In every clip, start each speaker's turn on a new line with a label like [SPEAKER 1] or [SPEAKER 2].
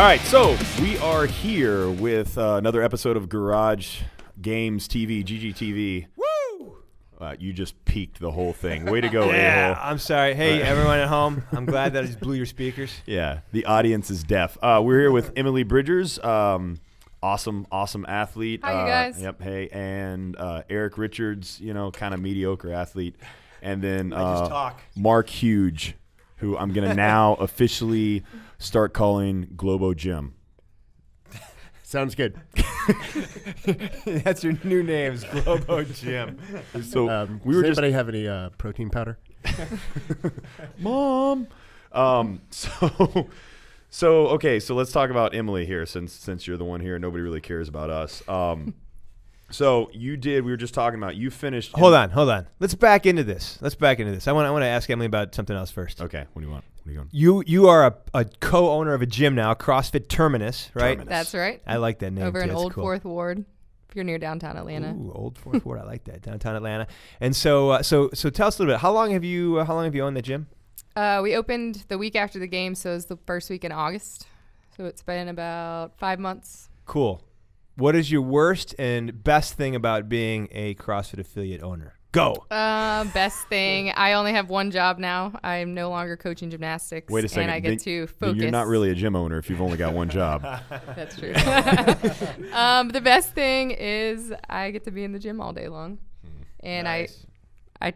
[SPEAKER 1] right, so we are here with another episode of Garage Games TV, GGTV.
[SPEAKER 2] Woo!
[SPEAKER 1] You just peaked the whole thing. Way to go,
[SPEAKER 2] Yeah,
[SPEAKER 1] a-hole.
[SPEAKER 2] I'm sorry. Hey, everyone at home. I'm glad that I just blew your speakers.
[SPEAKER 1] Yeah, the audience is deaf. We're here with Emily Bridgers, awesome athlete.
[SPEAKER 3] Hi, you guys.
[SPEAKER 1] Yep, hey, and Eric Richards, you know, kind of mediocre athlete. And then
[SPEAKER 2] just talk.
[SPEAKER 1] Mark Huge, who I'm going to now officially start calling Globo Jim.
[SPEAKER 4] Sounds good.
[SPEAKER 2] That's your new names, Globo Jim.
[SPEAKER 1] So we
[SPEAKER 4] does
[SPEAKER 1] were just
[SPEAKER 4] anybody have any protein powder?
[SPEAKER 1] Mom. So okay, so let's talk about Emily here, since you're the one here. Nobody really cares about us. So you did. We were just talking about. You finished.
[SPEAKER 2] Hold on. Let's back into this. I want to ask Emily about something else first.
[SPEAKER 1] Okay. What do you want? What are you going?
[SPEAKER 2] You are a co-owner of a gym now, CrossFit Terminus, right?
[SPEAKER 1] Terminus.
[SPEAKER 3] That's right.
[SPEAKER 2] I like that name.
[SPEAKER 3] Over in
[SPEAKER 2] That's
[SPEAKER 3] Old
[SPEAKER 2] cool.
[SPEAKER 3] Fourth Ward, if you're near downtown Atlanta.
[SPEAKER 2] Ooh, Old Fourth Ward. I like that. Downtown Atlanta. And so tell us a little bit. How long have you owned the gym?
[SPEAKER 3] We opened the week after the game, so it was the first week in August. So it's been about 5 months.
[SPEAKER 2] Cool. What is your worst and best thing about being a CrossFit affiliate owner? Go.
[SPEAKER 3] Best thing, I only have one job now. I'm no longer coaching gymnastics.
[SPEAKER 1] Wait a second.
[SPEAKER 3] And I get to
[SPEAKER 1] Then
[SPEAKER 3] focus.
[SPEAKER 1] you're not really a gym owner if you've only got one job.
[SPEAKER 3] That's true. The best thing is I get to be in the gym all day long. And
[SPEAKER 2] Nice.
[SPEAKER 3] I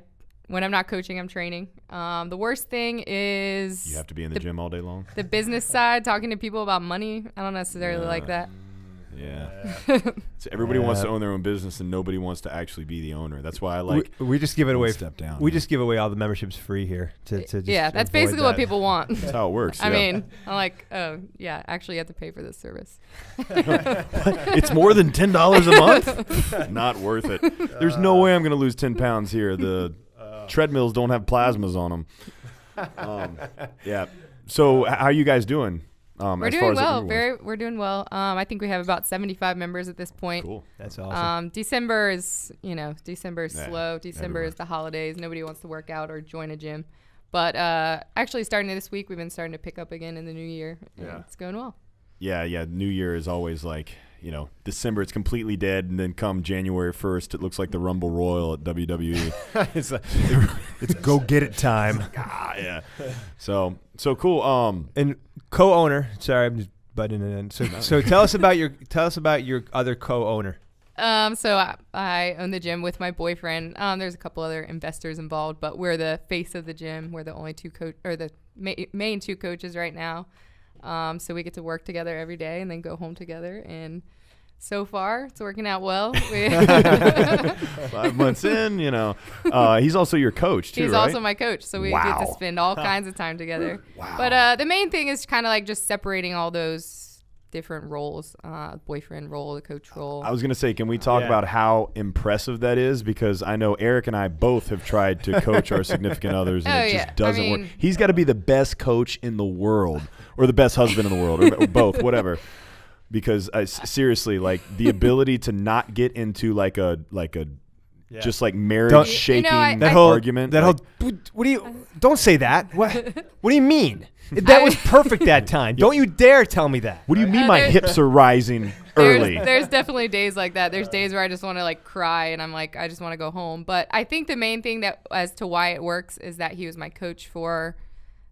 [SPEAKER 3] when I'm not coaching, I'm training. The worst thing is
[SPEAKER 1] You have to be in the gym all day long.
[SPEAKER 3] the business side, talking to people about money. I don't necessarily like that.
[SPEAKER 1] Yeah. So everybody wants to own their own business, and nobody wants to actually be the owner. That's why I like.
[SPEAKER 2] we just give it away.
[SPEAKER 1] Step down.
[SPEAKER 2] We just give away all the memberships free here to just
[SPEAKER 3] Yeah, that's
[SPEAKER 2] avoid
[SPEAKER 3] basically what
[SPEAKER 2] that.
[SPEAKER 3] people want.
[SPEAKER 1] That's how it works.
[SPEAKER 3] I
[SPEAKER 1] yeah.
[SPEAKER 3] mean, I'm like, oh, yeah, actually you have to pay for this service.
[SPEAKER 1] It's more than $10 a month. Not worth it. There's no way I'm going to lose 10 pounds here. The treadmills don't have plasmas on them. Yeah. So how are you guys doing?
[SPEAKER 3] We're
[SPEAKER 1] as
[SPEAKER 3] doing
[SPEAKER 1] far as
[SPEAKER 3] well.
[SPEAKER 1] everyone
[SPEAKER 3] We're doing well. I think we have about 75 members at this point.
[SPEAKER 1] Cool.
[SPEAKER 2] That's awesome.
[SPEAKER 3] December is
[SPEAKER 1] Yeah,
[SPEAKER 3] slow. December
[SPEAKER 1] everywhere.
[SPEAKER 3] is the holidays. Nobody wants to work out or join a gym. But actually starting this week, we've been starting to pick up again in the new year.
[SPEAKER 1] Yeah.
[SPEAKER 3] It's going well.
[SPEAKER 1] Yeah. New Year is always like, December it's completely dead, and then come January 1st, it looks like the Rumble Royal at WWE.
[SPEAKER 2] It's go get it time.
[SPEAKER 1] Yeah. So cool.
[SPEAKER 2] And co-owner. Sorry, I'm just butting it in. So tell us about your other co-owner.
[SPEAKER 3] So I own the gym with my boyfriend. There's a couple other investors involved, but we're the face of the gym. We're the only the main two coaches right now. So we get to work together every day and then go home together. And so far, it's working out well.
[SPEAKER 1] 5 months in, he's also your coach too,
[SPEAKER 3] He's
[SPEAKER 1] right?
[SPEAKER 3] also my coach, so we get to spend all kinds of time together. Wow. But the main thing is kind of like just separating all those different roles, boyfriend role, the coach role.
[SPEAKER 1] I was going to say, can we talk about how impressive that is? Because I know Eric and I both have tried to coach our significant others, and it just doesn't work. He's got to be the best coach in the world, or the best husband in the world, or both, whatever. Because seriously, like the ability to not get into like a just like marriage shaking argument.
[SPEAKER 2] Don't say that. What do you mean? That was perfect that time. Don't you dare tell me that.
[SPEAKER 1] What do you mean my hips are rising early?
[SPEAKER 3] There's definitely days like that. There's days where I just want to like cry and I'm like, I just want to go home. But I think the main thing that as to why it works is that he was my coach for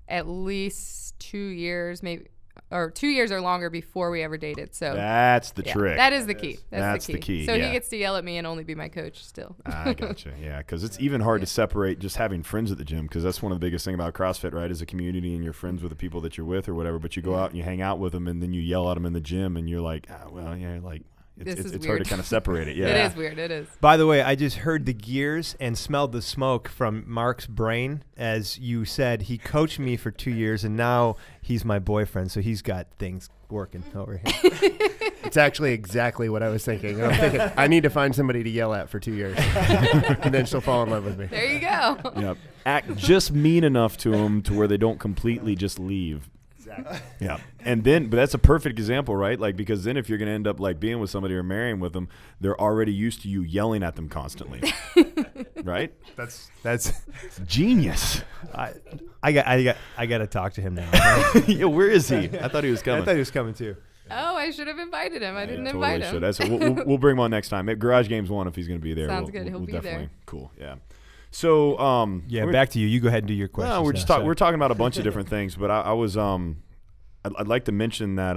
[SPEAKER 3] at least 2 years, maybe. Or 2 years or longer before we ever dated. So
[SPEAKER 1] that's the trick.
[SPEAKER 3] That is the key.
[SPEAKER 1] That's the key.
[SPEAKER 3] So he gets to yell at me and only be my coach still.
[SPEAKER 1] I gotcha. Yeah, because it's even hard to separate just having friends at the gym, because that's one of the biggest thing about CrossFit, right? Is a community and you're friends with the people that you're with or whatever. But you go out and you hang out with them, and then you yell at them in the gym, and you're like, it's hard to kind of separate it. Yeah,
[SPEAKER 3] it is weird. It is.
[SPEAKER 2] By the way, I just heard the gears and smelled the smoke from Mark's brain as you said he coached me for 2 years, and now he's my boyfriend, so he's got things working over here.
[SPEAKER 4] It's actually exactly what I was thinking. I'm thinking I need to find somebody to yell at for 2 years, and then she'll fall in love with me.
[SPEAKER 3] There you go.
[SPEAKER 1] Yep. Act just mean enough to them to where they don't completely just leave. Exactly. Yeah. And then, but that's a perfect example, right? Like, because then if you're going to end up like being with somebody or marrying with them, they're already used to you yelling at them constantly. right?
[SPEAKER 2] That's
[SPEAKER 1] genius.
[SPEAKER 2] I got to talk to him now.
[SPEAKER 1] Yeah, where is he? I thought he was coming.
[SPEAKER 2] I thought he was coming too.
[SPEAKER 3] Oh, I should have invited him. I didn't
[SPEAKER 1] totally
[SPEAKER 3] invite him.
[SPEAKER 1] Should. We'll bring him on next time. Garage Games 1 if he's going to be there.
[SPEAKER 3] Sounds good. He'll be
[SPEAKER 1] definitely.
[SPEAKER 3] there.
[SPEAKER 1] Cool. Yeah. So
[SPEAKER 2] back to you. You go ahead and do your question.
[SPEAKER 1] No, we're talking about a bunch of different things, but I was I'd like to mention that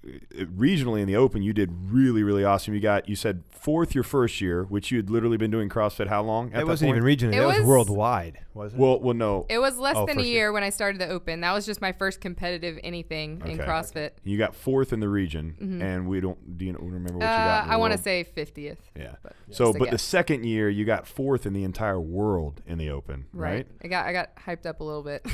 [SPEAKER 1] regionally in the Open, you did really, really awesome. You said 4th your first year, which you had literally been doing CrossFit how long?
[SPEAKER 2] It wasn't even regionally. That was worldwide, wasn't it?
[SPEAKER 1] Well, no.
[SPEAKER 3] It was less than a year when I started the Open. That was just my first competitive anything in CrossFit.
[SPEAKER 1] You got 4th in the region, and do you remember what you got?
[SPEAKER 3] I want to say 50th.
[SPEAKER 1] Yeah. But the second year, you got 4th in the entire world in the Open, right?
[SPEAKER 3] I got hyped up a little bit.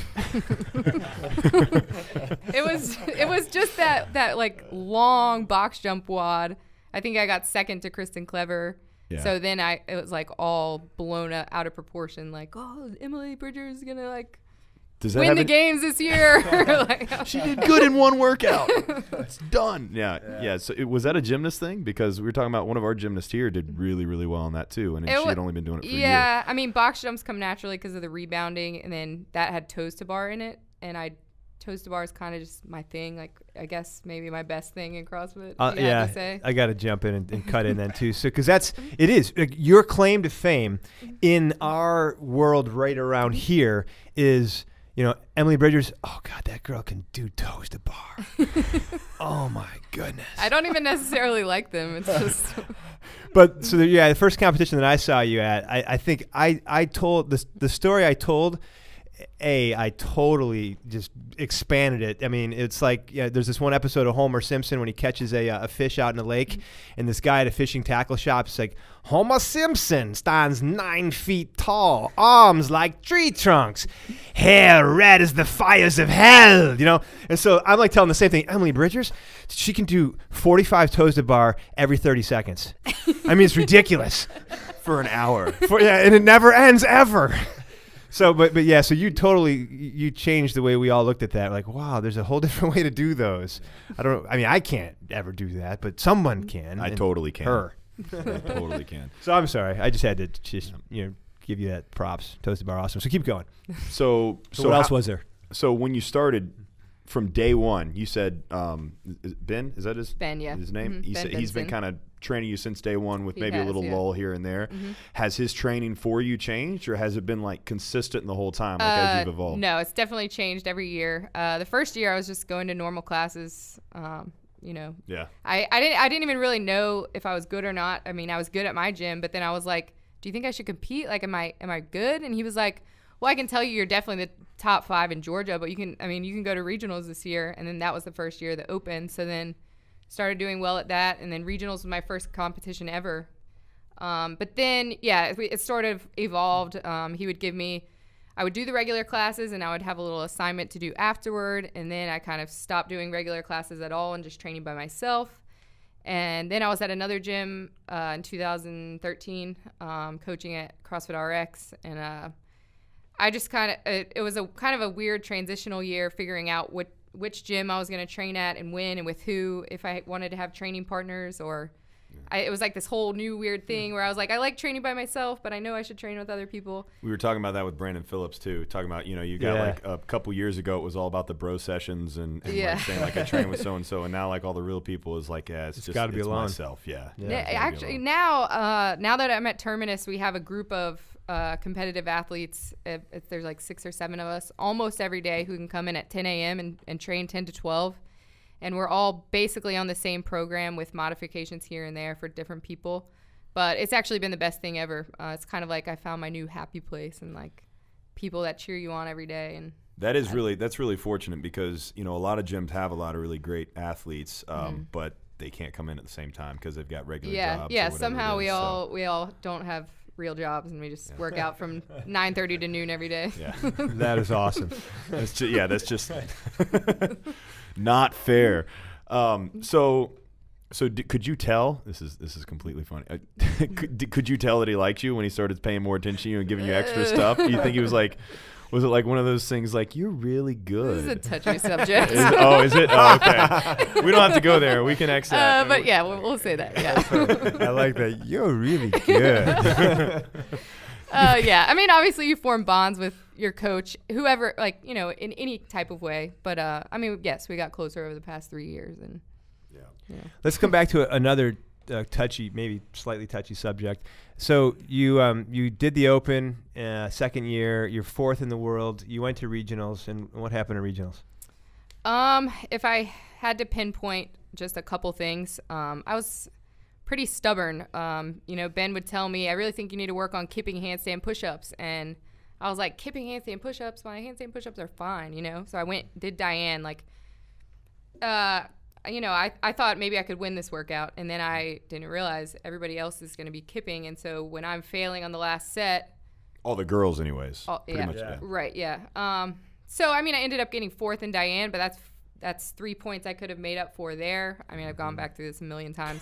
[SPEAKER 3] It was just that like long box jump wad. I think I got second to Kristen Clever. Yeah. So then it was like all blown out of proportion. Like, oh, Emily Bridger is gonna like win the games this year.
[SPEAKER 1] She did good in one workout. It's done. Yeah. So was that a gymnast thing? Because we were talking about one of our gymnasts here did really, really well on that too, and she had only been doing it for a year.
[SPEAKER 3] Yeah, I mean, box jumps come naturally because of the rebounding, and then that had toes to bar in it, and toes to bar is kind of just my thing. Like, I guess maybe my best thing in CrossFit.
[SPEAKER 2] I got to jump in and cut in then too. So, because it is your claim to fame in our world right around here is, Emily Bridgers. Oh God, that girl can do toes to bar. Oh my goodness.
[SPEAKER 3] I don't even necessarily like them. It's just.
[SPEAKER 2] But so the first competition that I saw you at, I think I told the story I told. I totally just expanded it. I mean, it's like there's this one episode of Homer Simpson when he catches a fish out in a lake, and this guy at a fishing tackle shop is like, Homer Simpson stands 9 feet tall, arms like tree trunks, hair red as the fires of hell, And so I'm like telling the same thing. Emily Bridgers, she can do 45 toes to bar every 30 seconds. I mean, it's ridiculous.
[SPEAKER 1] For an hour.
[SPEAKER 2] And it never ends ever. So, but so you changed the way we all looked at that. Like, wow, there's a whole different way to do those. I can't ever do that, but someone can.
[SPEAKER 1] I totally can.
[SPEAKER 2] Her.
[SPEAKER 1] I totally can.
[SPEAKER 2] So I'm sorry. I just had to give you that props. Toasted bar, awesome. So keep going.
[SPEAKER 1] So
[SPEAKER 2] what else was there?
[SPEAKER 1] So when you started from day one, you said Ben, is that his
[SPEAKER 3] name?
[SPEAKER 1] Mm-hmm. He's been kind of training you since day one with maybe a little lull here and there. Mm-hmm. Has his training for you changed, or has it been like consistent the whole time, like as you've evolved?
[SPEAKER 3] No, it's definitely changed every year. The first year I was just going to normal classes.
[SPEAKER 1] Yeah.
[SPEAKER 3] I didn't even really know if I was good or not. I mean, I was good at my gym, but then I was like, do you think I should compete? Like, am I good? And he was like, well, I can tell you're definitely the top 5 in Georgia, but you can go to regionals this year. And then that was the first year of the Open. So then started doing well at that, and then regionals was my first competition ever. But then, it sort of evolved. He would give me, I would do the regular classes, and I would have a little assignment to do afterward, and then I kind of stopped doing regular classes at all and just training by myself. And then I was at another gym in 2013, coaching at CrossFit RX, and I just it was a kind of a weird transitional year, figuring out which gym I was going to train at and when and with who, if I wanted to have training partners, or it was like this whole new weird thing where I was like, I like training by myself, but I know I should train with other people.
[SPEAKER 1] We were talking about that with Brandon Phillips too, talking about, you got like a couple years ago, it was all about the bro sessions and like saying like I train with so-and-so, and now like all the real people is like, it's just
[SPEAKER 2] gotta be alone.
[SPEAKER 1] Myself.
[SPEAKER 3] Actually, now that I'm at Terminus, we have a group of competitive athletes. There's like 6 or 7 of us almost every day who can come in at 10 a.m. and train 10 to 12. And we're all basically on the same program with modifications here and there for different people. But it's actually been the best thing ever. It's kind of like I found my new happy place, and like people that cheer you on every day. And
[SPEAKER 1] that's really fortunate, because, a lot of gyms have a lot of really great athletes, but they can't come in at the same time because they've got regular jobs.
[SPEAKER 3] Yeah, somehow we all don't have real jobs, and we just work out from 9:30 to noon every day.
[SPEAKER 1] Yeah.
[SPEAKER 2] That is awesome.
[SPEAKER 1] That's just not fair. So could you tell? This is completely funny. Could you tell that he liked you when he started paying more attention to you and giving you extra stuff? Do you think he was like? Was it like one of those things like, you're really good?
[SPEAKER 3] This is a touchy subject.
[SPEAKER 1] Is it? Oh, okay. We don't have to go there. We can X that.
[SPEAKER 3] But yeah, we'll say that. Yeah.
[SPEAKER 2] I like that. You're really good.
[SPEAKER 3] Yeah. I mean, obviously you form bonds with your coach, whoever, like, you know, in any type of way. But I mean, yes, we got closer over the past 3 years. And
[SPEAKER 2] yeah. Let's come back to another touchy, maybe slightly touchy subject. So you did the Open second year. You're fourth in the world. You went to regionals, and what happened to regionals?
[SPEAKER 3] If I had to pinpoint just a couple things, I was pretty stubborn. You know, Ben would tell me, I really think you need to work on kipping handstand push-ups, and I was like, kipping handstand push-ups? My handstand push-ups are fine, you know. So I did Diane, like, you know, I thought maybe I could win this workout, and then I didn't realize everybody else is going to be kipping, and so when I'm failing on the last set,
[SPEAKER 1] all the girls, anyways.
[SPEAKER 3] Pretty much, yeah. Right, yeah. So I mean, I ended up getting fourth in Diane, but that's 3 points I could have made up for there. I mean, I've gone back through this a million times,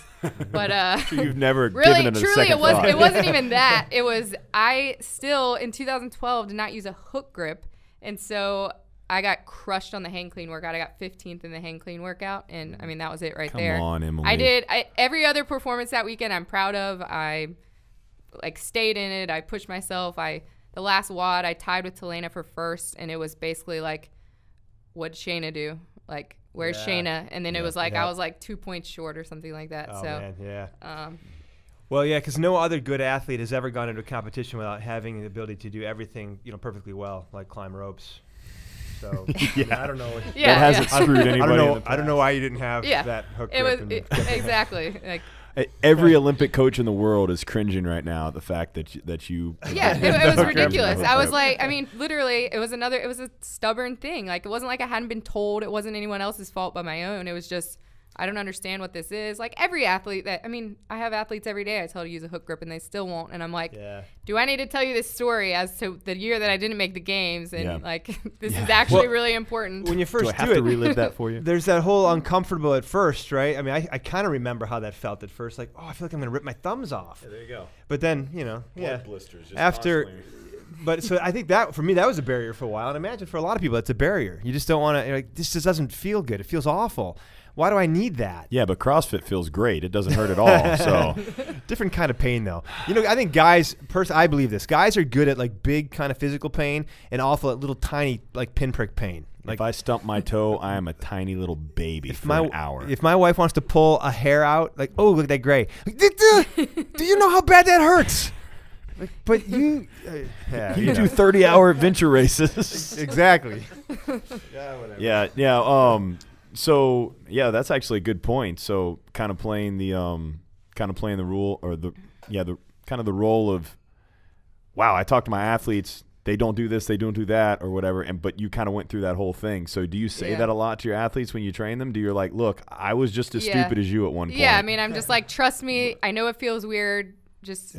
[SPEAKER 3] but
[SPEAKER 1] so you've never
[SPEAKER 3] really,
[SPEAKER 1] given it a
[SPEAKER 3] truly,
[SPEAKER 1] second thought.
[SPEAKER 3] It wasn't even that. It was I still in 2012 did not use a hook grip, and so I got crushed on the hang clean workout. I got 15th in the hang clean workout, and I mean that was it right there.
[SPEAKER 1] Come on, Emily.
[SPEAKER 3] I did every other performance that weekend. I'm proud of. I like stayed in it. I pushed myself. The last WOD I tied with Telena for first, and it was basically like, what'd Shayna do? Like, where's Shayna? And then it was like I was like 2 points short or something like that.
[SPEAKER 2] Oh,
[SPEAKER 3] so
[SPEAKER 2] man, yeah. Well, yeah, because no other good athlete has ever gone into a competition without having the ability to do everything, you know, perfectly well, like climb ropes. So
[SPEAKER 1] yeah,
[SPEAKER 2] I don't know.
[SPEAKER 1] That hasn't screwed anybody.
[SPEAKER 2] I don't know why you didn't have that hook grip.
[SPEAKER 3] Exactly. Like
[SPEAKER 1] every Olympic coach in the world is cringing right now at the fact that you.
[SPEAKER 3] Yeah, it was ridiculous. I was like, I mean, literally, it was a stubborn thing. Like, it wasn't like I hadn't been told. It wasn't anyone else's fault but my own. It was just, I don't understand what this is. Like, every athlete I have athletes every day I tell to use a hook grip and they still won't. And I'm like, do I need to tell you this story as to the year that I didn't make the games? And like, this is actually really important.
[SPEAKER 2] When you first
[SPEAKER 1] do I have to relive that for you?
[SPEAKER 2] There's that whole uncomfortable at first, right? I mean, I kind of remember how that felt at first. Like, oh, I feel like I'm going to rip my thumbs off.
[SPEAKER 1] Yeah, there you go.
[SPEAKER 2] But then, you know,
[SPEAKER 1] blood blisters just
[SPEAKER 2] after.
[SPEAKER 1] Constantly.
[SPEAKER 2] But so I think that for me that was a barrier for a while, and imagine for a lot of people that's a barrier. You just don't want to. Like, this just doesn't feel good. It feels awful. Why do I need that?
[SPEAKER 1] Yeah, but CrossFit feels great. It doesn't hurt at all. So
[SPEAKER 2] different kind of pain, though. You know, I think guys, I believe this. Guys are good at like big kind of physical pain and awful at little tiny like pinprick pain. Like,
[SPEAKER 1] if I stump my toe, I am a tiny little baby for an hour.
[SPEAKER 2] If my wife wants to pull a hair out, like, oh, look at that gray. Like, do you know how bad that hurts? Like, but you
[SPEAKER 1] do 30-hour adventure races.
[SPEAKER 2] Exactly.
[SPEAKER 1] Yeah. So yeah, that's actually a good point. So kind of playing the role or the kind of the role of, wow, I talk to my athletes, they don't do this, they don't do that, or whatever. But you kind of went through that whole thing. So do you say that a lot to your athletes when you train them? Do you like, look, I was just as stupid as you at one point?
[SPEAKER 3] Yeah, I mean, I'm just like, trust me, I know it feels weird. Just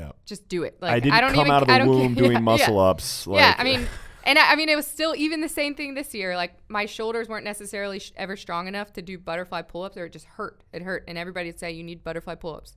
[SPEAKER 3] do it. Like,
[SPEAKER 1] I don't come out of the womb doing muscle ups. Like,
[SPEAKER 3] yeah, I mean, and I mean, it was still even the same thing this year. Like, my shoulders weren't necessarily ever strong enough to do butterfly pull-ups, or it just hurt. It hurt, and everybody would say you need butterfly pull-ups.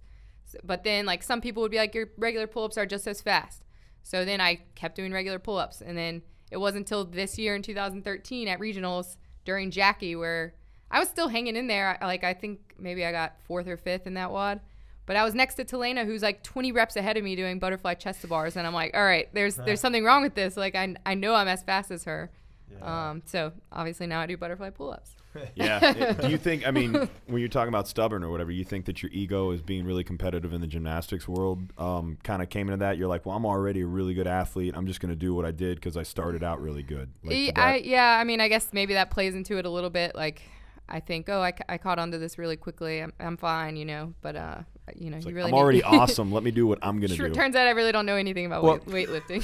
[SPEAKER 3] But then, like, some people would be like, your regular pull-ups are just as fast. So then I kept doing regular pull-ups, and then it wasn't until this year in 2013 at regionals during Jackie where I was still hanging in there. Like, I think maybe I got 4th or 5th in that WOD. But I was next to Telena, who's like 20 reps ahead of me doing butterfly chest to bars, and I'm like, all right, there's something wrong with this. Like, I know I'm as fast as her. Yeah. So obviously now I do butterfly pull-ups.
[SPEAKER 1] Yeah. Do you think, I mean, when you're talking about stubborn or whatever, you think that your ego is being really competitive in the gymnastics world kind of came into that? You're like, well, I'm already a really good athlete. I'm just going to do what I did because I started out really good. Like,
[SPEAKER 3] I mean, I guess maybe that plays into it a little bit. Like, I think, oh, I caught onto this really quickly. I'm fine, you know. But, you know, you really
[SPEAKER 1] I'm already awesome. Let me do what I'm going to do.
[SPEAKER 3] Turns out I really don't know anything about weightlifting.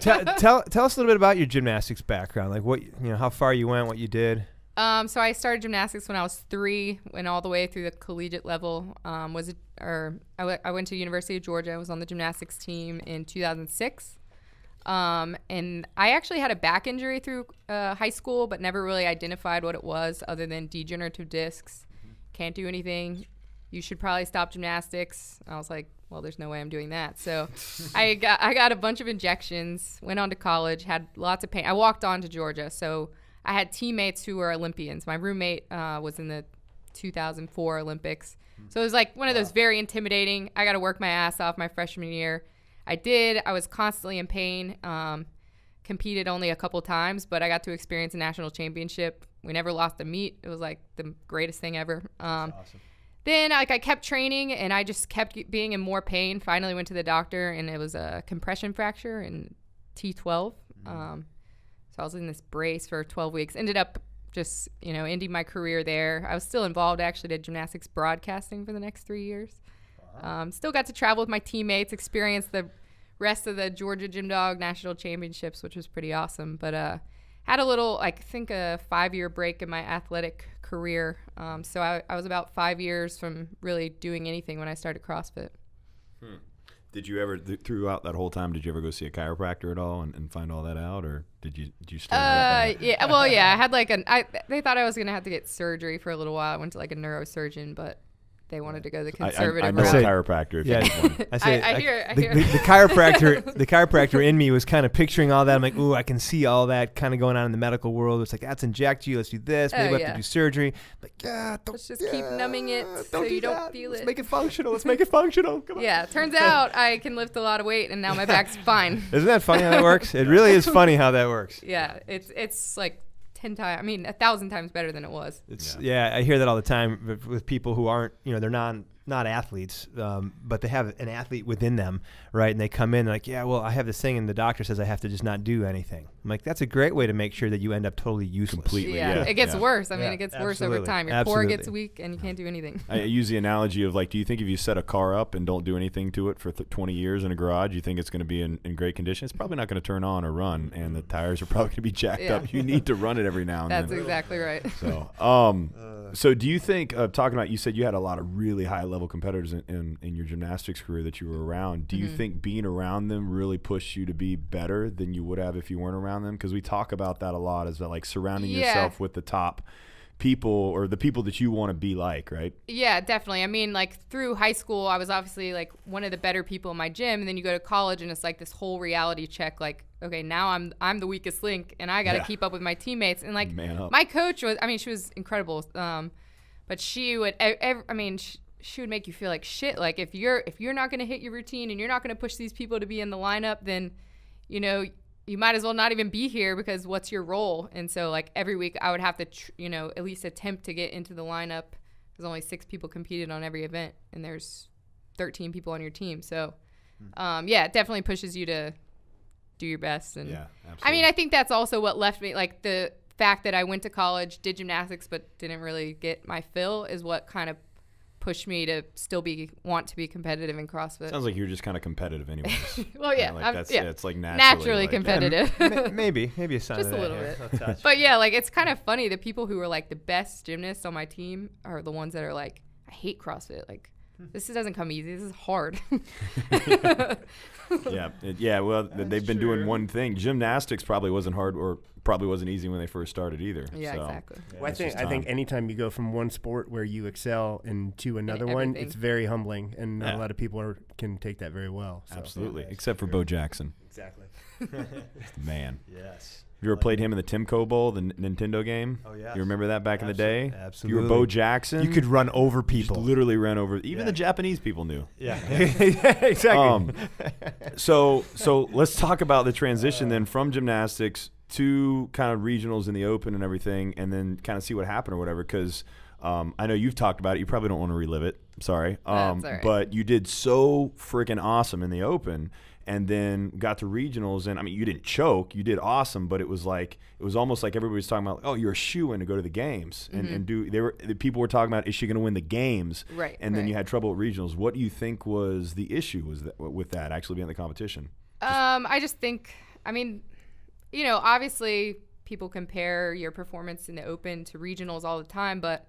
[SPEAKER 2] Tell us a little bit about your gymnastics background. Like, what, you know, how far you went, what you did.
[SPEAKER 3] So I started gymnastics when I was 3, went all the way through the collegiate level. I went to University of Georgia. I was on the gymnastics team in 2006. And I actually had a back injury through high school, but never really identified what it was other than degenerative discs. Can't do anything. You should probably stop gymnastics. I was like, well, there's no way I'm doing that. So I got a bunch of injections, went on to college, had lots of pain. I walked on to Georgia. So I had teammates who were Olympians. My roommate was in the 2004 Olympics. So it was like one of those very intimidating. I got to work my ass off my freshman year. I did. I was constantly in pain. Competed only a couple times, but I got to experience a national championship. We never lost a meet. It was like the greatest thing ever.
[SPEAKER 2] That's awesome.
[SPEAKER 3] Then I kept training, and I just kept being in more pain. Finally went to the doctor, and it was a compression fracture in T12. So I was in this brace for 12 weeks. Ended up just, ending my career there. I was still involved. I actually did gymnastics broadcasting for the next 3 years. Wow. Still got to travel with my teammates, experience the rest of the Georgia Gym Dog National Championships, which was pretty awesome. But had a little, a 5-year break in my athletic career. So I was about 5 years from really doing anything when I started CrossFit.
[SPEAKER 1] Did you ever, throughout that whole time, did you ever go see a chiropractor at all and find all that out, or did you stay?
[SPEAKER 3] Yeah. Well, yeah. I had they thought I was gonna have to get surgery for a little while. I went to a neurosurgeon, but they wanted to go the conservative
[SPEAKER 1] I know
[SPEAKER 3] route.
[SPEAKER 1] a chiropractor.
[SPEAKER 3] I hear.
[SPEAKER 2] The chiropractor in me was kind of picturing all that. I'm like, ooh, I can see all that kind of going on in the medical world. It's like, let's inject you. Let's do this. Maybe we'll have to do surgery. Like,
[SPEAKER 3] let's just keep numbing it so you don't feel it.
[SPEAKER 2] Let's make it functional. Let's make it functional. Come on.
[SPEAKER 3] Yeah. Turns out I can lift a lot of weight, and now my back's fine.
[SPEAKER 2] Isn't that funny how that works? It really is funny how that works.
[SPEAKER 3] Yeah. It's like 10 times, 1,000 times better than it was.
[SPEAKER 2] I hear that all the time with people who aren't, they're not athletes, but they have an athlete within them, right? And they come in like, yeah, well, I have this thing, and the doctor says I have to just not do anything. I'm like, that's a great way to make sure that you end up totally useless.
[SPEAKER 1] Completely,
[SPEAKER 3] It gets worse. It gets worse over time. Your core gets weak, and you can't do anything.
[SPEAKER 1] I use the analogy of do you think if you set a car up and don't do anything to it for 20 years in a garage, you think it's going to be in great condition? It's probably not going to turn on or run, and the tires are probably going to be jacked up. You need to run it every now and then.
[SPEAKER 3] That's exactly right.
[SPEAKER 1] So do you think, talking about, you said you had a lot of really high-level competitors in your gymnastics career that you were around. Do you think being around them really pushed you to be better than you would have if you weren't around them? Because we talk about that a lot, is that surrounding yourself with the top people or the people that you want to be like, right?
[SPEAKER 3] Yeah, definitely. Through high school, I was obviously one of the better people in my gym, and then you go to college and it's this whole reality check. Okay, now I'm the weakest link, and I got to keep up with my teammates. And my coach was, she was incredible, but she would, she would make you feel like shit. If you're not going to hit your routine and you're not going to push these people to be in the lineup, then you might as well not even be here, because what's your role? And so every week I would have to at least attempt to get into the lineup. There's only 6 people competed on every event, and there's 13 people on your team. So it definitely pushes you to do your best. And absolutely. I think that's also what left me, the fact that I went to college, did gymnastics, but didn't really get my fill, is what kind of pushed me to still want to be competitive in CrossFit.
[SPEAKER 1] Sounds like you're just kind of competitive anyways.
[SPEAKER 3] Well, yeah.
[SPEAKER 1] It's
[SPEAKER 3] naturally competitive.
[SPEAKER 2] Maybe a sign
[SPEAKER 3] just
[SPEAKER 2] of
[SPEAKER 3] a little bit. But it's kind of funny. The people who are the best gymnasts on my team are the ones that are I hate CrossFit. This doesn't come easy. This is hard.
[SPEAKER 1] Well, they've been doing one thing. Gymnastics probably wasn't hard, or probably wasn't easy when they first started either.
[SPEAKER 3] Yeah, exactly.
[SPEAKER 4] Well, I think anytime you go from one sport where you excel into another one, it's very humbling, and not a lot of people can take that very well. So.
[SPEAKER 1] Absolutely, except for Bo Jackson.
[SPEAKER 4] Exactly.
[SPEAKER 1] Man.
[SPEAKER 2] Yes.
[SPEAKER 1] Have you ever played him in the Timco Bowl, the Nintendo game?
[SPEAKER 2] Oh, yeah.
[SPEAKER 1] You remember that back in the day?
[SPEAKER 2] Absolutely.
[SPEAKER 1] You were Bo Jackson.
[SPEAKER 2] You could run over people.
[SPEAKER 1] Just literally ran over. Even the Japanese people knew.
[SPEAKER 2] Yeah. Exactly.
[SPEAKER 1] So let's talk about the transition then from gymnastics to kind of regionals in the open and everything, and then kind of see what happened or whatever, because I know you've talked about it. You probably don't want to relive it. Sorry.
[SPEAKER 3] That's all right.
[SPEAKER 1] But you did so freaking awesome in the open, and then got to regionals, and you didn't choke, you did awesome, but it was almost like everybody was talking about, oh, you're a shoo-in to go to the games, and the people were talking about, is she going to win the games?
[SPEAKER 3] Right.
[SPEAKER 1] And then you had trouble at regionals. What do you think was the issue with that actually being the competition?
[SPEAKER 3] I just think, obviously people compare your performance in the open to regionals all the time, but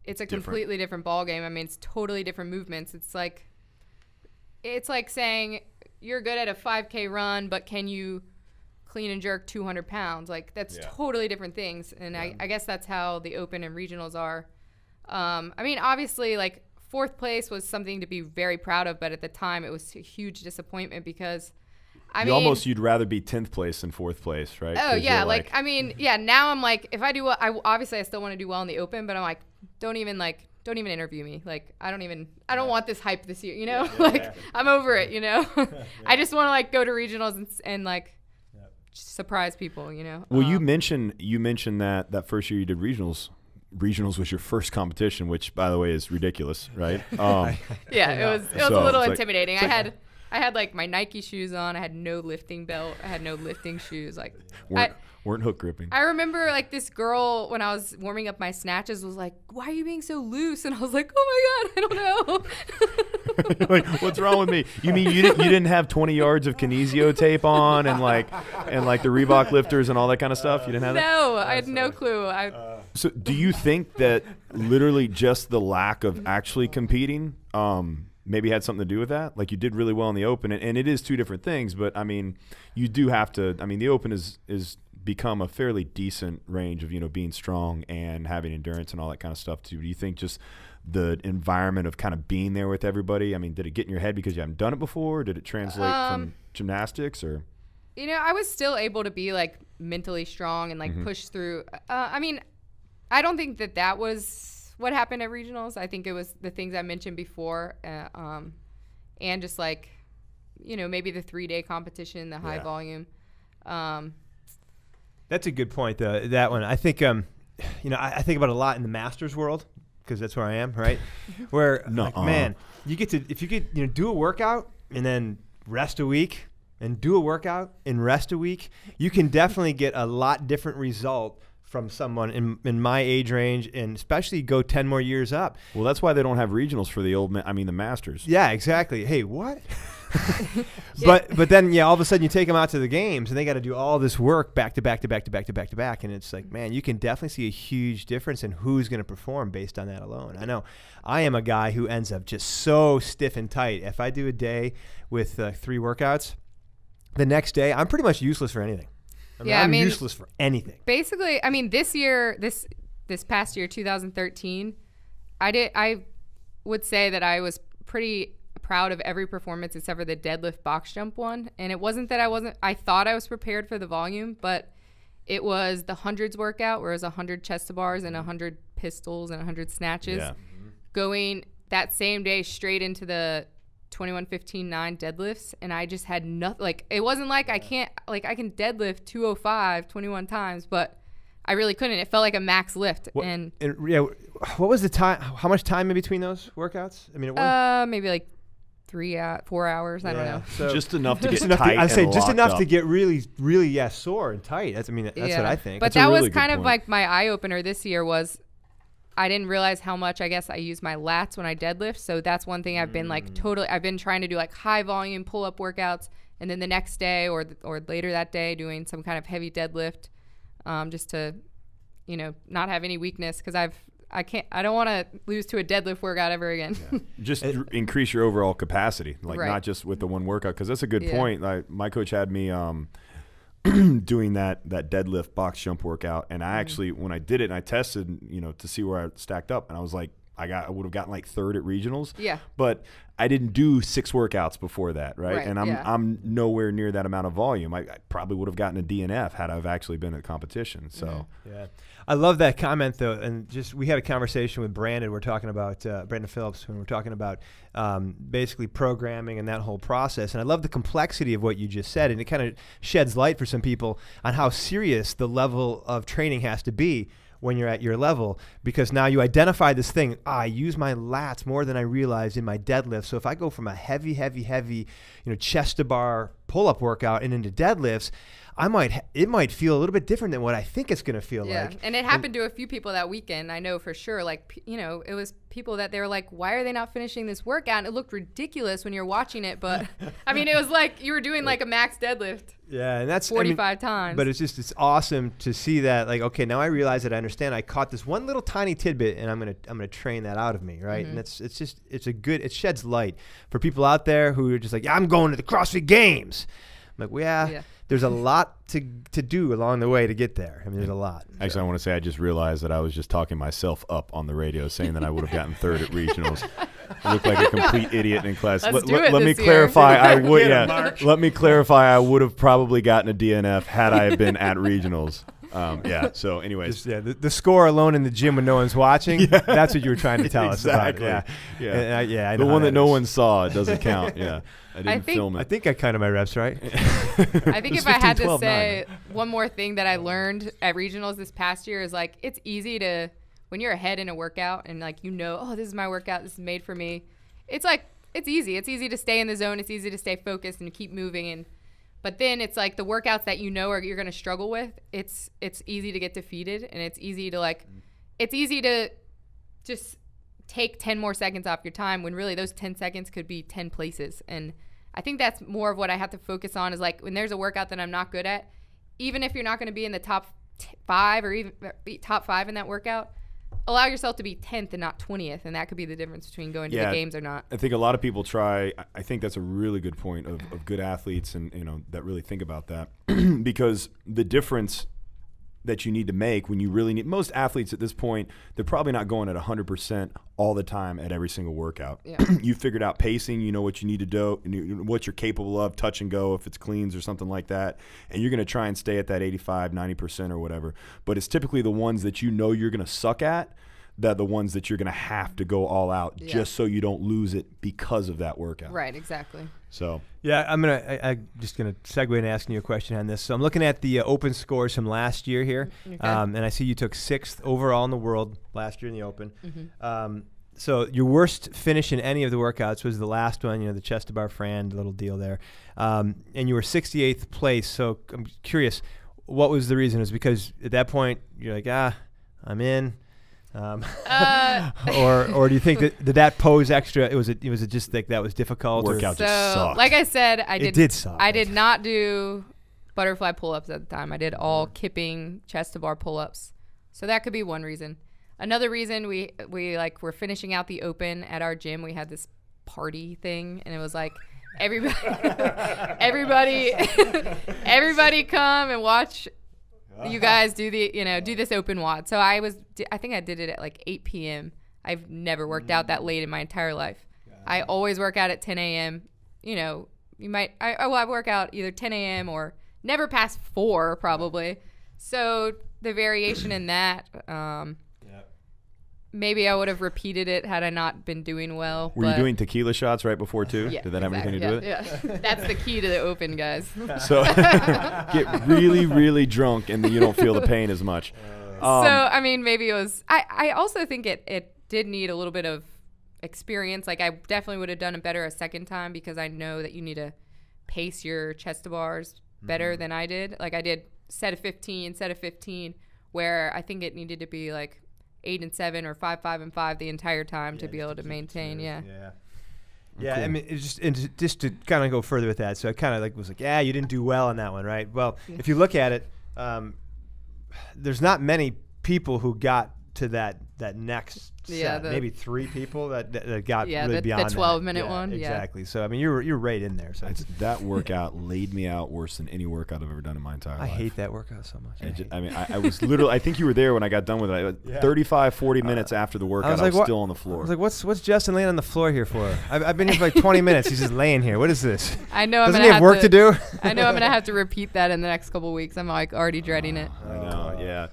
[SPEAKER 3] it's a completely different ball game. It's totally different movements. It's like saying you're good at a 5K run, but can you clean and jerk 200 pounds? That's totally different things. And I guess that's how the open and regionals are. Obviously, 4th place was something to be very proud of, but at the time it was a huge disappointment, because
[SPEAKER 1] you'd rather be 10th place than 4th place, right?
[SPEAKER 3] Oh yeah. Now I'm if I do well, I still want to do well in the open, but I'm don't even don't even interview me. Like, I don't want this hype this year, you know? I'm over it, you know? I just want to like go to regionals and like surprise people, you know?
[SPEAKER 1] Well, you mentioned that first year you did regionals. Regionals was your first competition, which by the way is ridiculous, right?
[SPEAKER 3] Yeah, it was a little intimidating. I had like my Nike shoes on. I had no lifting belt. I had no lifting shoes. Like
[SPEAKER 1] weren't hook gripping.
[SPEAKER 3] I remember like this girl when I was warming up my snatches was like, "Why are you being so loose?" And I was like, "Oh my god, I don't know."
[SPEAKER 1] Like, what's wrong with me? You mean you didn't have 20 yards of kinesio tape on and like the Reebok lifters and all that kind of stuff? You didn't have that?
[SPEAKER 3] No, I had no clue.
[SPEAKER 1] So do you think that literally just the lack of actually competing maybe had something to do with that? Like you did really well in the Open, and it is two different things, but I mean, you do have to. I mean, the Open is become a fairly decent range of, you know, being strong and having endurance and all that kind of stuff too. Do you think just the environment of kind of being there with everybody, I mean, did it get in your head because you haven't done it before? Did it translate from gymnastics or?
[SPEAKER 3] You know, I was still able to be like mentally strong and like push through. I mean, I don't think that was what happened at regionals. I think it was the things I mentioned before, and just like, you know, maybe the 3-day competition, the high volume.
[SPEAKER 2] That's a good point, though. That one, I think, you know, I think about a lot in the Masters world because that's where I am, right? Where, like, man, you get to, if you get, you know, do a workout and then rest a week and do a workout and rest a week, you can definitely get a lot different result from someone in my age range, and especially go 10 more years up.
[SPEAKER 1] Well, that's why they don't have regionals for the the Masters.
[SPEAKER 2] Yeah, exactly. Hey, what? But then, yeah, all of a sudden you take them out to the games and they got to do all this work back to back to back to back to back to back. And it's like, man, you can definitely see a huge difference in who's going to perform based on that alone. I know I am a guy who ends up just so stiff and tight. If I do a day with 3 workouts, the next day I'm pretty much useless for anything. I mean, useless for anything.
[SPEAKER 3] Basically, I mean, this year, this past year, 2013, I would say that I was pretty proud of every performance except for the deadlift box jump one. And it wasn't that I thought I was prepared for the volume, but it was the hundreds workout where it was 100 chest to bars and 100 pistols and 100 snatches, going that same day straight into the 21-15-9 deadlifts, and I just had nothing. Like, it wasn't like I can deadlift 205 21 times, but I really couldn't. It felt like a max lift.
[SPEAKER 2] What was the time? How much time in between those workouts? I mean, it was
[SPEAKER 3] maybe like 4 hours. I don't know.
[SPEAKER 1] So just enough to get tight.
[SPEAKER 2] I'd say just enough to get really, really sore and tight. That's what I think.
[SPEAKER 3] But that was kind of like my eye opener this year was, I didn't realize how much, I guess, I use my lats when I deadlift. So that's one thing I've been like I've been trying to do like high volume pull-up workouts. And then the next day or later that day doing some kind of heavy deadlift, just to, you know, not have any weakness. Cause I don't want to lose to a deadlift workout ever again.
[SPEAKER 1] Yeah. Just increase your overall capacity, like not just with the one workout. Cause that's a good point. Like my coach had me, doing that deadlift box jump workout, and I actually, when I did it and I tested, you know, to see where I stacked up, and I was like, I would have gotten like 3rd at regionals. Yeah. But I didn't do 6 workouts before that, right? And I'm nowhere near that amount of volume. I probably would have gotten a DNF had I've actually been at competition. So
[SPEAKER 2] yeah. I love that comment though, and just we had a conversation with Brandon. We're talking about Brandon Phillips, when we're talking about basically programming and that whole process. And I love the complexity of what you just said, and it kind of sheds light for some people on how serious the level of training has to be when you're at your level, because now you identify this thing. I use my lats more than I realized in my deadlift. So if I go from a heavy, you know, chest to bar pull-up workout and into deadlifts, it might feel a little bit different than what I think it's going to feel like.
[SPEAKER 3] And it happened to a few people that weekend. I know for sure, like, you know, it was people that they were like, why are they not finishing this workout? And it looked ridiculous when you're watching it. But I mean, it was like you were doing like a max deadlift.
[SPEAKER 2] Yeah. And that's
[SPEAKER 3] 45 times.
[SPEAKER 2] But it's awesome to see that, like, okay, now I realize that I understand. I caught this one little tiny tidbit and I'm going to train that out of me. Right. And it sheds light for people out there who are just like, yeah, I'm going to the CrossFit Games. I'm like, well, yeah. There's a lot to do along the way to get there. I mean, there's a lot.
[SPEAKER 1] Actually, I want to say I just realized that I was just talking myself up on the radio, saying that I would have gotten 3rd at regionals. I look like a complete idiot in class. Let me clarify. I would. Let me clarify. I would have probably gotten a DNF had I been at regionals. Yeah. So, anyways,
[SPEAKER 2] the score alone in the gym when no one's watching. That's what you were trying to tell us about. Yeah. I
[SPEAKER 1] the one that no
[SPEAKER 2] is.
[SPEAKER 1] one saw, it doesn't count. Yeah. I didn't film it.
[SPEAKER 2] I think I counted my reps right.
[SPEAKER 3] I think if I had to say one more thing that I learned at regionals this past year is like it's easy to when you're ahead in a workout and like oh, this is my workout, this is made for me. It's like it's easy to stay in the zone, it's easy to stay focused and keep moving, but then it's like the workouts that you're going to struggle with, it's easy to get defeated, and it's easy to just take 10 more seconds off your time when really those 10 seconds could be 10 places. And I think that's more of what I have to focus on is like when there's a workout that I'm not good at, even if you're not going to be in the top 5 or even top 5 in that workout, allow yourself to be 10th and not 20th, and that could be the difference between going to the games or not.
[SPEAKER 1] I think a lot of people try. I think that's a really good point of good athletes and that really think about that because the difference that you need to make when you really need most athletes at this point, they're probably not going at 100% all the time at every single workout. Yeah. You figured out pacing, you know what you need to do, what you're capable of, touch and go if it's cleans or something like that, and you're going to try and stay at that 85, 90% or whatever. But it's typically the ones that you know you're going to suck at that the ones that you're going to have to go all out just so you don't lose it because of that workout.
[SPEAKER 3] Right, exactly.
[SPEAKER 1] So
[SPEAKER 2] yeah, I'm just gonna segue into asking you a question on this. So I'm looking at the open scores from last year here, and I see you took 6th overall in the world last year in the open. So your worst finish in any of the workouts was the last one, the chest to bar Fran, little deal there, and you were 68th place. So I'm curious, what was the reason? It was because at that point you're like, I'm in. Or do you think that pose extra? Was it just like that was difficult?
[SPEAKER 1] Workout just sucked.
[SPEAKER 3] Like I said,
[SPEAKER 2] it did suck.
[SPEAKER 3] I did not do butterfly pull-ups at the time. I did all kipping chest to bar pull-ups. So that could be one reason. Another reason we're finishing out the open at our gym. We had this party thing, and it was like everybody come and watch. You guys do this open WOD. So I think I did it at like 8 p.m. I've never worked out that late in my entire life. I always work out at 10 a.m. I work out either 10 a.m. or never past 4 probably. So the variation in that, maybe I would have repeated it had I not been doing well.
[SPEAKER 1] Were you doing tequila shots right before too?
[SPEAKER 3] Yeah,
[SPEAKER 1] Did that have anything to do with it?
[SPEAKER 3] Yeah, that's the key to the open, guys.
[SPEAKER 1] So get really, really drunk and then you don't feel the pain as much.
[SPEAKER 3] Maybe it was. I also think it did need a little bit of experience. Like I definitely would have done it better a second time because I know that you need to pace your chest to bars better than I did. Like I did set of 15, where I think it needed to be like 8 and 7 or 5, 5 and 5 the entire time to be able to maintain. Yeah.
[SPEAKER 2] Cool. I mean, just to kind of go further with that. So I kind of was like, you didn't do well on that one, right? Well, if you look at it, there's not many people who got to that next set. Maybe 3 people that got really beyond
[SPEAKER 3] the 12-minute one.
[SPEAKER 2] Exactly. So I mean, you're right in there. So
[SPEAKER 1] that workout laid me out worse than any workout I've ever done in my entire life.
[SPEAKER 2] I hate that workout so much.
[SPEAKER 1] I was literally. I think you were there when I got done with it. 35, 40 minutes after the workout, I was still on the floor.
[SPEAKER 2] I was like, what's Justin laying on the floor here for? I've been here for like 20 minutes. He's just laying here. What is this?
[SPEAKER 3] I know.
[SPEAKER 2] Doesn't he have work to do?
[SPEAKER 3] I know I'm gonna have to repeat that in the next couple of weeks. I'm like already dreading it.
[SPEAKER 1] I know. Yeah.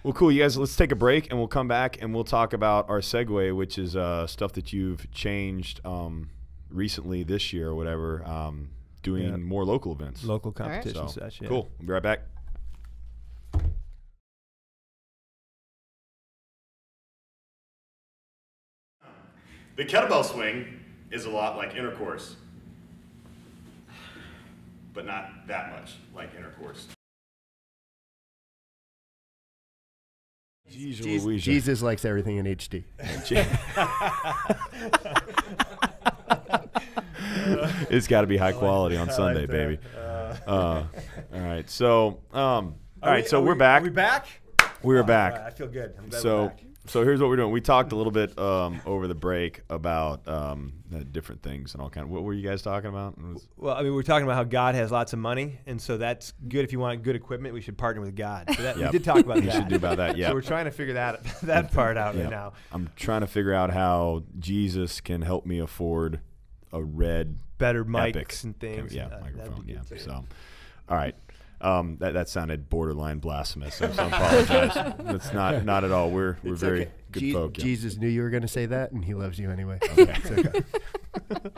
[SPEAKER 1] Well, cool. You guys, let's take a break, and we'll come back, and we'll talk about our segue, which is stuff that you've changed recently this year or whatever, doing more local events.
[SPEAKER 2] Local competition such, yeah.
[SPEAKER 1] Cool. We'll be right back. The kettlebell swing is a lot like intercourse, but not that much like intercourse.
[SPEAKER 4] Jesus likes everything in HD.
[SPEAKER 1] It's got to be high quality on Sunday, baby. All right, so we're back.
[SPEAKER 2] Are we back?
[SPEAKER 1] We're back.
[SPEAKER 2] I feel good. I'm glad
[SPEAKER 1] so
[SPEAKER 2] we're back.
[SPEAKER 1] So here's what we're doing. We talked a little bit over the break about different things and all kind of. What were you guys talking about?
[SPEAKER 2] Well, I mean, we're talking about how God has lots of money, and so that's good. If you want good equipment, we should partner with God. So that, we did talk about that.
[SPEAKER 1] We should do about that. Yeah.
[SPEAKER 2] So we're trying to figure that part out right now.
[SPEAKER 1] I'm trying to figure out how Jesus can help me afford a red
[SPEAKER 2] better mics
[SPEAKER 1] Epic
[SPEAKER 2] and things.
[SPEAKER 1] Microphone. Yeah. So, all right. That sounded borderline blasphemous. So I apologize. It's not at all. We're very good folk. Yeah.
[SPEAKER 4] Jesus knew you were going to say that, and he loves you anyway.
[SPEAKER 1] Okay.
[SPEAKER 4] It's okay.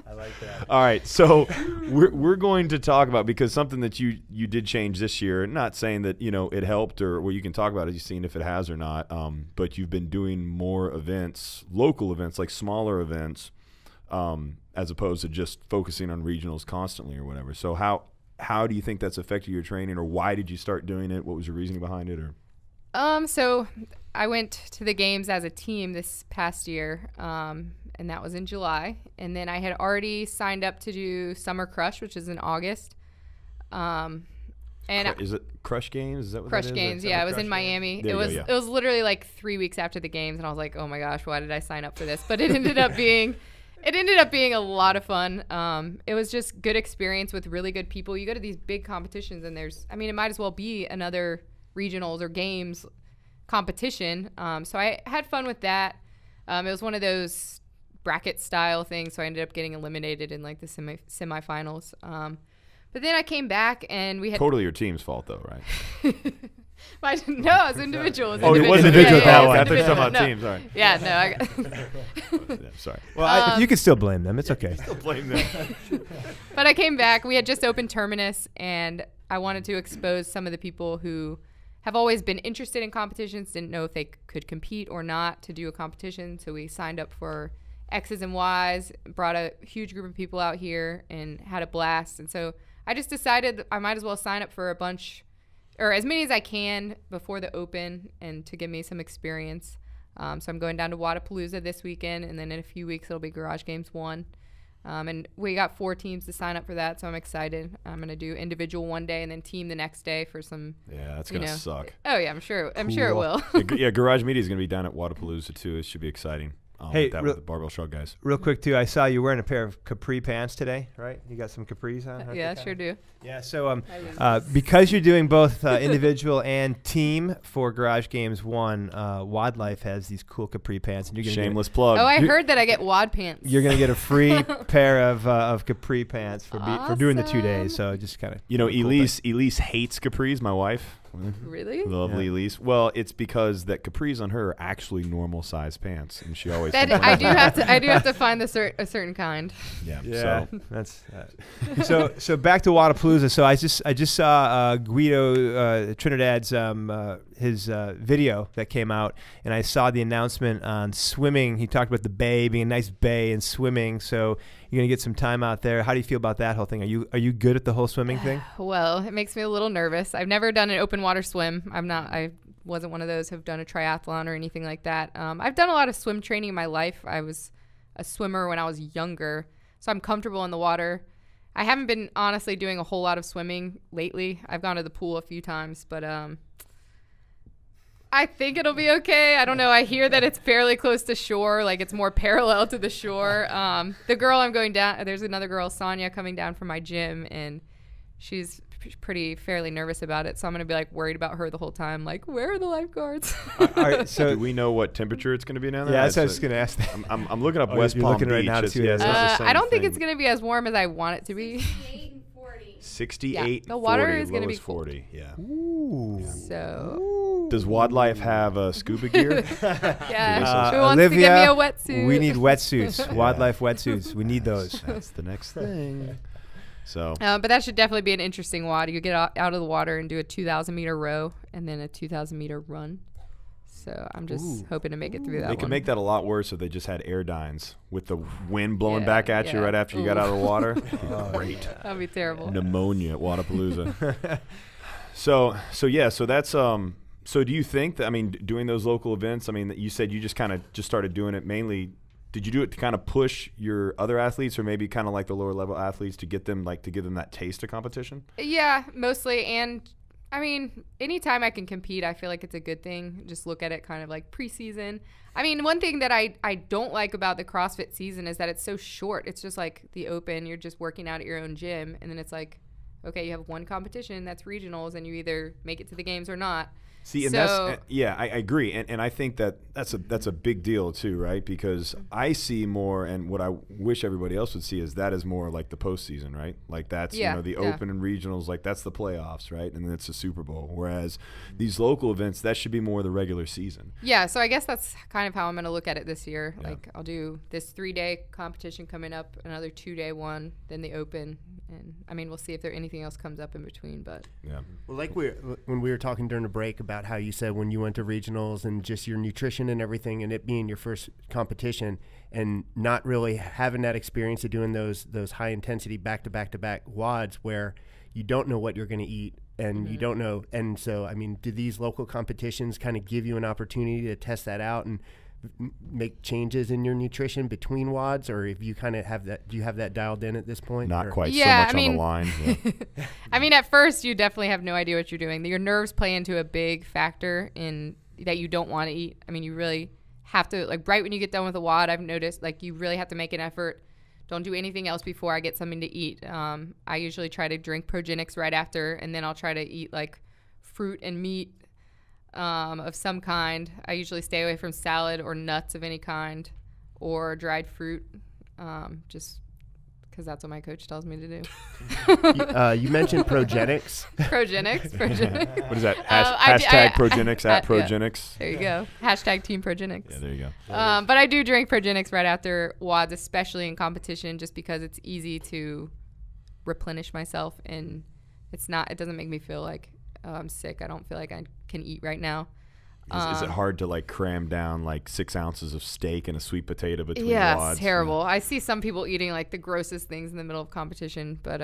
[SPEAKER 2] I like that.
[SPEAKER 1] All right, so we're going to talk about, because something that you did change this year. Not saying that it helped, or well, you can talk about it. You've seen if it has or not. But you've been doing more events, local events, like smaller events, as opposed to just focusing on regionals constantly or whatever. So how do you think that's affected your training, or why did you start doing it? What was your reasoning behind it? Or
[SPEAKER 3] so I went to the games as a team this past year, and that was in July. And then I had already signed up to do Summer Crush, which is in August.
[SPEAKER 1] Is it Crush Games? Is that what
[SPEAKER 3] Crush
[SPEAKER 1] that is?
[SPEAKER 3] Games? Yeah, it was in Miami. It was literally like 3 weeks after the games, and I was like, oh my gosh, why did I sign up for this? But it ended up being a lot of fun. It was just good experience with really good people. You go to these big competitions, and it might as well be another regionals or games competition. So I had fun with that. It was one of those bracket style things, so I ended up getting eliminated in like the semifinals. But then I came back, and we had
[SPEAKER 1] totally your team's fault though, right?
[SPEAKER 3] No, it was individuals.
[SPEAKER 1] Oh, it was individual.
[SPEAKER 3] Yeah,
[SPEAKER 1] I thought you were talking about teams. Sorry.
[SPEAKER 3] Yeah, no.
[SPEAKER 1] Sorry.
[SPEAKER 2] Well, you can still blame them. It's okay.
[SPEAKER 1] Still blame them.
[SPEAKER 3] But I came back. We had just opened Terminus, and I wanted to expose some of the people who have always been interested in competitions, didn't know if they could compete or not to do a competition. So we signed up for X's and Y's, brought a huge group of people out here, and had a blast. And so I just decided I might as well sign up for a bunch, or as many as I can before the Open, and to give me some experience. So I'm going down to Wadapalooza this weekend, and then in a few weeks it'll be Garage Games 1. And we got 4 teams to sign up for that, so I'm excited. I'm going to do individual one day and then team the next day for some.
[SPEAKER 1] Yeah, that's going to suck.
[SPEAKER 3] Oh, yeah, I'm sure it will.
[SPEAKER 1] Yeah, Garage Media is going to be down at Wadapalooza, too. It should be exciting.
[SPEAKER 2] Hey,
[SPEAKER 1] with the Barbell Shrug guys.
[SPEAKER 2] Real quick, too, I saw you wearing a pair of capri pants today, right? You got some capris on?
[SPEAKER 3] Yeah, sure do.
[SPEAKER 2] Yeah, so because you're doing both individual and team for Garage Games 1, Wildlife has these cool capri pants. And you're gonna
[SPEAKER 1] Shameless plug.
[SPEAKER 3] Oh, I heard that I get WOD pants.
[SPEAKER 2] You're going to get a free pair of capri pants for doing the 2 days. So just kind of
[SPEAKER 1] Elise hates capris, my wife.
[SPEAKER 3] Really?
[SPEAKER 1] Lovely Elise. Well, it's because that capris on her are actually normal size pants, and she always.
[SPEAKER 3] I do have to find a certain kind.
[SPEAKER 1] Yeah.
[SPEAKER 2] So that's. So back to Wadapalooza. So I just saw Guido Trinidad's his video that came out, and I saw the announcement on swimming. He talked about the bay being a nice bay and swimming. So you're gonna get some time out there. How do you feel about that whole thing? Are you good at the whole swimming thing?
[SPEAKER 3] Well, it makes me a little nervous. I've never done an open water swim. I wasn't one of those who've done a triathlon or anything like that. I've done a lot of swim training in my life. I was a swimmer when I was younger, so I'm comfortable in the water. I haven't been honestly doing a whole lot of swimming lately. I've gone to the pool a few times, but I think it'll be okay. I don't know. I hear that it's fairly close to shore, like it's more parallel to the shore. The girl I'm going down, there's another girl, Sonia, coming down from my gym, and she's fairly nervous about it. So I'm going to be like worried about her the whole time. Like, where are the lifeguards?
[SPEAKER 2] All right, so
[SPEAKER 1] do we know what temperature it's going to to be down there?
[SPEAKER 2] Yeah, that's what I was going to ask.
[SPEAKER 1] I'm looking up West Palm Beach
[SPEAKER 2] right now too.
[SPEAKER 3] I don't think it's going to be as warm as I want it to be.
[SPEAKER 5] 68 and 40.
[SPEAKER 1] 68.
[SPEAKER 3] The water
[SPEAKER 1] 40,
[SPEAKER 3] is going to be
[SPEAKER 1] 40. Yeah.
[SPEAKER 2] Ooh.
[SPEAKER 3] So.
[SPEAKER 1] Does Wildlife have scuba gear?
[SPEAKER 3] Yeah. Who wants to give me a wetsuit?
[SPEAKER 2] We need wetsuits. Wildlife wetsuits. We need those.
[SPEAKER 1] That's the next thing. So.
[SPEAKER 3] But that should definitely be an interesting WOD. You get out of the water and do a 2,000 meter row and then a 2,000 meter run. So I'm just hoping to make it through that.
[SPEAKER 1] They could make that a lot worse if they just had air dynes with the wind blowing back at you right after you got out of the water. Great.
[SPEAKER 3] That'd be terrible.
[SPEAKER 1] Pneumonia at Wadapalooza. So that's so do you think that, I mean, doing those local events, I mean, you said you just kind of started doing it mainly. Did you do it to kind of push your other athletes, or maybe kind of like the lower level athletes to get them, like, to give them that taste of competition?
[SPEAKER 3] Yeah, mostly. And I mean, anytime I can compete, I feel like it's a good thing. Just look at it kind of like preseason. I mean, one thing that I don't like about the CrossFit season is that it's so short. It's just like the Open. You're just working out at your own gym. And then it's like, okay, you have one competition that's regionals, and you either make it to the games or not.
[SPEAKER 1] See, and I agree, and I think that's a big deal too, right? Because I see more, and what I wish everybody else would see is that is more like the postseason, right? Like that's the Open and regionals, like that's the playoffs, right? And then it's the Super Bowl. Whereas these local events, that should be more the regular season.
[SPEAKER 3] Yeah, so I guess that's kind of how I'm going to look at it this year. Yeah. Like I'll do this 3-day competition coming up, another 2-day one, then the Open. And I mean, we'll see if there anything else comes up in between, but
[SPEAKER 4] well, like when we were talking during the break about how you said when you went to regionals and just your nutrition and everything, and it being your first competition, and not really having that experience of doing those high intensity back to back WODs where you don't know what you're going to eat and you don't know. And so, I mean, do these local competitions kind of give you an opportunity to test that out and make changes in your nutrition between WODs, or if you kind of have that, do you have that dialed in at this point?
[SPEAKER 1] Not quite so much on the line. Yeah.
[SPEAKER 3] I mean, at first you definitely have no idea what you're doing. Your nerves play into a big factor in that you don't want to eat. I mean, you really have to, like right when you get done with a WOD, I've noticed like you really have to make an effort. Don't do anything else before I get something to eat. I usually try to drink Progenics right after, and then I'll try to eat like fruit and meat of some kind. I usually stay away from salad or nuts of any kind or dried fruit, just because that's what my coach tells me to do.
[SPEAKER 4] You mentioned Progenics.
[SPEAKER 3] Progenics.
[SPEAKER 1] What is that? Hashtag Progenics at Progenics.
[SPEAKER 3] Yeah. There you go. Hashtag Team Progenics.
[SPEAKER 1] Yeah, there you go.
[SPEAKER 3] But I do drink Progenics right after WODs, especially in competition, just because it's easy to replenish myself, and it doesn't make me feel like I'm sick. I don't feel like I can eat right now.
[SPEAKER 1] Is it hard to like cram down like 6 ounces of steak and a sweet potato between
[SPEAKER 3] WODs?
[SPEAKER 1] WODs?
[SPEAKER 3] It's terrible. I see some people eating like the grossest things in the middle of competition, but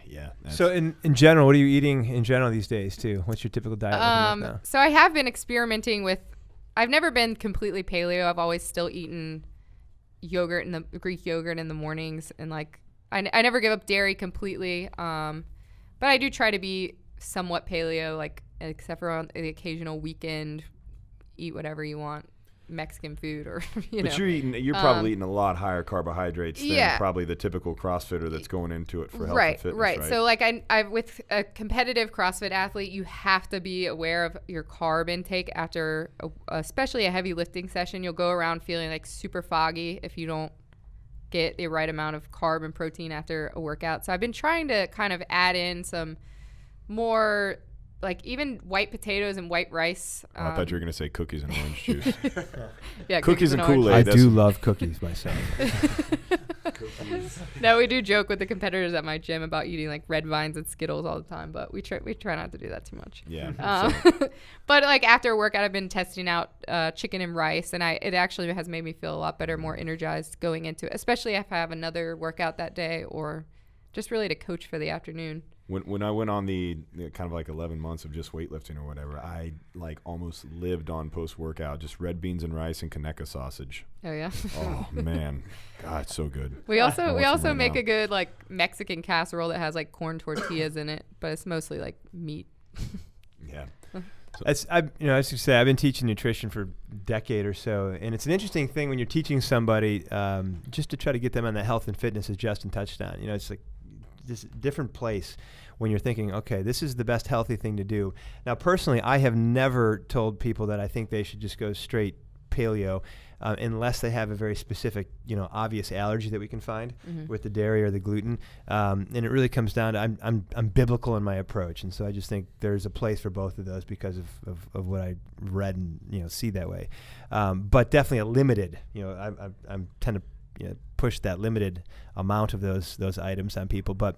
[SPEAKER 1] yeah.
[SPEAKER 2] So in general, what are you eating in general these days too? What's your typical diet looking like now?
[SPEAKER 3] So I have been experimenting with, I've never been completely paleo. I've always still eaten yogurt and the Greek yogurt in the mornings, and like I never give up dairy completely. But I do try to be somewhat paleo, like except for on the occasional weekend, eat whatever you want, Mexican food or you know.
[SPEAKER 1] But you're probably eating a lot higher carbohydrates than probably the typical CrossFitter that's going into it for health and fitness. Right.
[SPEAKER 3] So like I with a competitive CrossFit athlete, you have to be aware of your carb intake after, especially a heavy lifting session. You'll go around feeling like super foggy if you don't get the right amount of carb and protein after a workout. So I've been trying to kind of add in some more, like even white potatoes and white rice.
[SPEAKER 1] I thought you were going to say cookies and orange juice.
[SPEAKER 3] Yeah,
[SPEAKER 1] cookies and Kool-Aid.
[SPEAKER 2] I do love cookies myself.
[SPEAKER 3] No, we do joke with the competitors at my gym about eating like red vines and Skittles all the time, but we try not to do that too much.
[SPEAKER 1] Yeah.
[SPEAKER 3] But like after a workout, I've been testing out chicken and rice, and it actually has made me feel a lot better, more energized going into it, especially if I have another workout that day or just really to coach for the afternoon.
[SPEAKER 1] When I went on the kind of like 11 months of just weightlifting or whatever, I like almost lived on post-workout, just red beans and rice and Kaneka sausage.
[SPEAKER 3] Oh, yeah?
[SPEAKER 1] Oh, man. God, it's so good.
[SPEAKER 3] We also make a good like Mexican casserole that has like corn tortillas in it, but it's mostly like meat.
[SPEAKER 1] Yeah.
[SPEAKER 2] As you say, I've been teaching nutrition for a decade or so, and it's an interesting thing when you're teaching somebody just to try to get them on the health and fitness, as Justin touched on. You know, it's like this different place when you're thinking, okay, this is the best healthy thing to do. Now, personally, I have never told people that I think they should just go straight paleo unless they have a very specific, obvious allergy that we can find with the dairy or the gluten. And it really comes down to I'm biblical in my approach, and so I just think there's a place for both of those because of what I read and see that way. But definitely a limited. I'm tend to push that limited amount of those items on people, but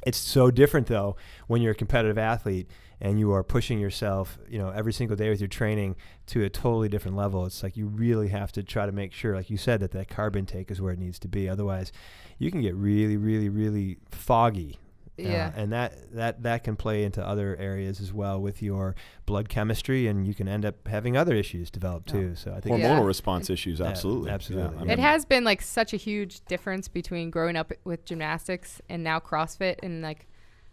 [SPEAKER 2] it's so different though when you're a competitive athlete and you are pushing yourself every single day with your training to a totally different level. It's like you really have to try to make sure, like you said, that carb intake is where it needs to be. Otherwise you can get really, really, really foggy.
[SPEAKER 3] Yeah.
[SPEAKER 2] And that can play into other areas as well with your blood chemistry, and you can end up having other issues develop too. So I think
[SPEAKER 1] hormonal response issues, absolutely.
[SPEAKER 2] Absolutely.
[SPEAKER 3] Yeah. It has been like such a huge difference between growing up with gymnastics and now CrossFit, and like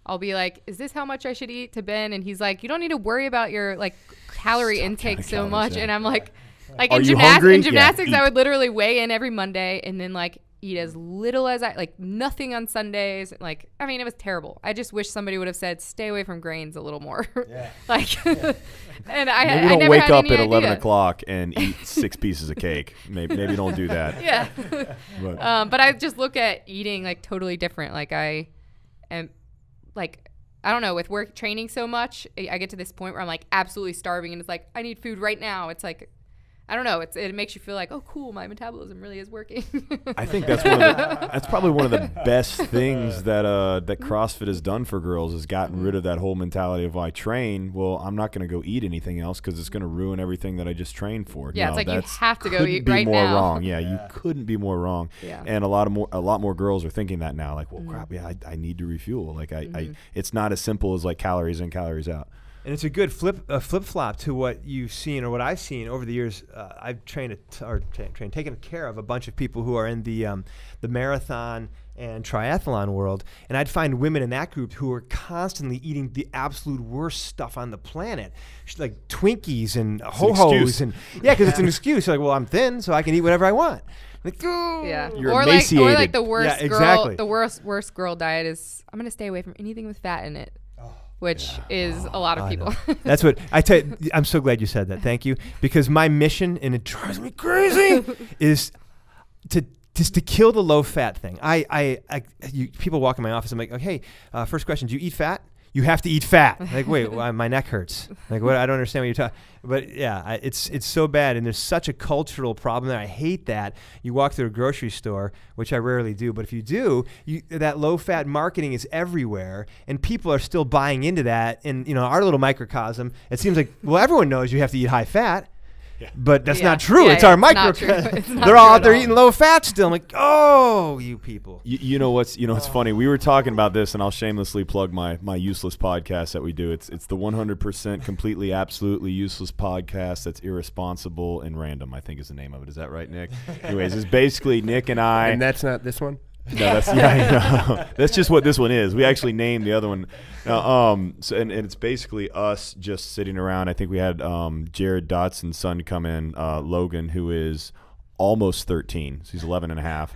[SPEAKER 3] I'll be like, is this how much I should eat to Ben? And he's like, you don't need to worry about your like calorie intake so much. Yeah. And I'm like in gymnastics, I would literally weigh in every Monday, and then like eat as little as like nothing on Sundays. Like, I mean, it was terrible. I just wish somebody would have said, stay away from grains a little more. Yeah. Like, and I
[SPEAKER 1] don't
[SPEAKER 3] never
[SPEAKER 1] wake
[SPEAKER 3] had
[SPEAKER 1] up
[SPEAKER 3] any
[SPEAKER 1] at 11
[SPEAKER 3] idea.
[SPEAKER 1] o'clock and eat 6 pieces of cake. Maybe don't do that.
[SPEAKER 3] Yeah. But I just look at eating like totally different. Like I am like, I don't know, with work training so much, I get to this point where I'm like absolutely starving and it's like, I need food right now. It's like, I don't know. It makes you feel like, oh, cool, my metabolism really is working.
[SPEAKER 1] I think that's probably one of the best things that that CrossFit has done for girls, has gotten rid of that whole mentality of, well, I train, well, I'm not going to go eat anything else because it's going to ruin everything that I just trained for.
[SPEAKER 3] Yeah,
[SPEAKER 1] no,
[SPEAKER 3] it's like you have to go eat right
[SPEAKER 1] now. Couldn't be more
[SPEAKER 3] now.
[SPEAKER 1] wrong. Yeah, you couldn't be more wrong.
[SPEAKER 3] Yeah.
[SPEAKER 1] And a lot more girls are thinking that now. Like, well, crap, yeah, I need to refuel. Like, it's not as simple as like calories in, calories out.
[SPEAKER 2] And it's a good flip-flop to what you've seen or what I've seen over the years. I've taken care of a bunch of people who are in the marathon and triathlon world, and I'd find women in that group who are constantly eating the absolute worst stuff on the planet, like Twinkies and Ho-Hos, and because it's an excuse. Like, well, I'm thin, so I can eat whatever I want. Like,
[SPEAKER 3] yeah,
[SPEAKER 1] you're emaciated.
[SPEAKER 3] Or like the worst
[SPEAKER 2] exactly.
[SPEAKER 3] girl, the worst girl diet is, I'm gonna stay away from anything with fat in it. Which is a lot of people.
[SPEAKER 2] That's what I tell you. I'm so glad you said that. Thank you. Because my mission, and it drives me crazy, is to kill the low fat thing. People walk in my office. I'm like, okay, first question: do you eat fat? You have to eat fat. Like, wait, my neck hurts. Like, what? I don't understand what you're talking. But yeah, it's so bad, and there's such a cultural problem there. I hate that. You walk through a grocery store, which I rarely do, but if you do, that low-fat marketing is everywhere, and people are still buying into that. In our little microcosm, it seems like, well, everyone knows you have to eat high fat. Yeah. But that's not true. It's our microcosm. They're all out there eating low fat still. I'm like, oh, you people.
[SPEAKER 1] You know what's funny? We were talking about this, and I'll shamelessly plug my useless podcast that we do. It's the 100% completely absolutely useless podcast that's irresponsible and random, I think is the name of it. Is that right, Nick? Anyways, it's basically Nick and I.
[SPEAKER 4] And that's not this one?
[SPEAKER 1] No, that's just what this one is. We actually named the other one. And it's basically us just sitting around. I think we had Jared Dotson's son come in, Logan, who is almost 13. So he's 11 and a half.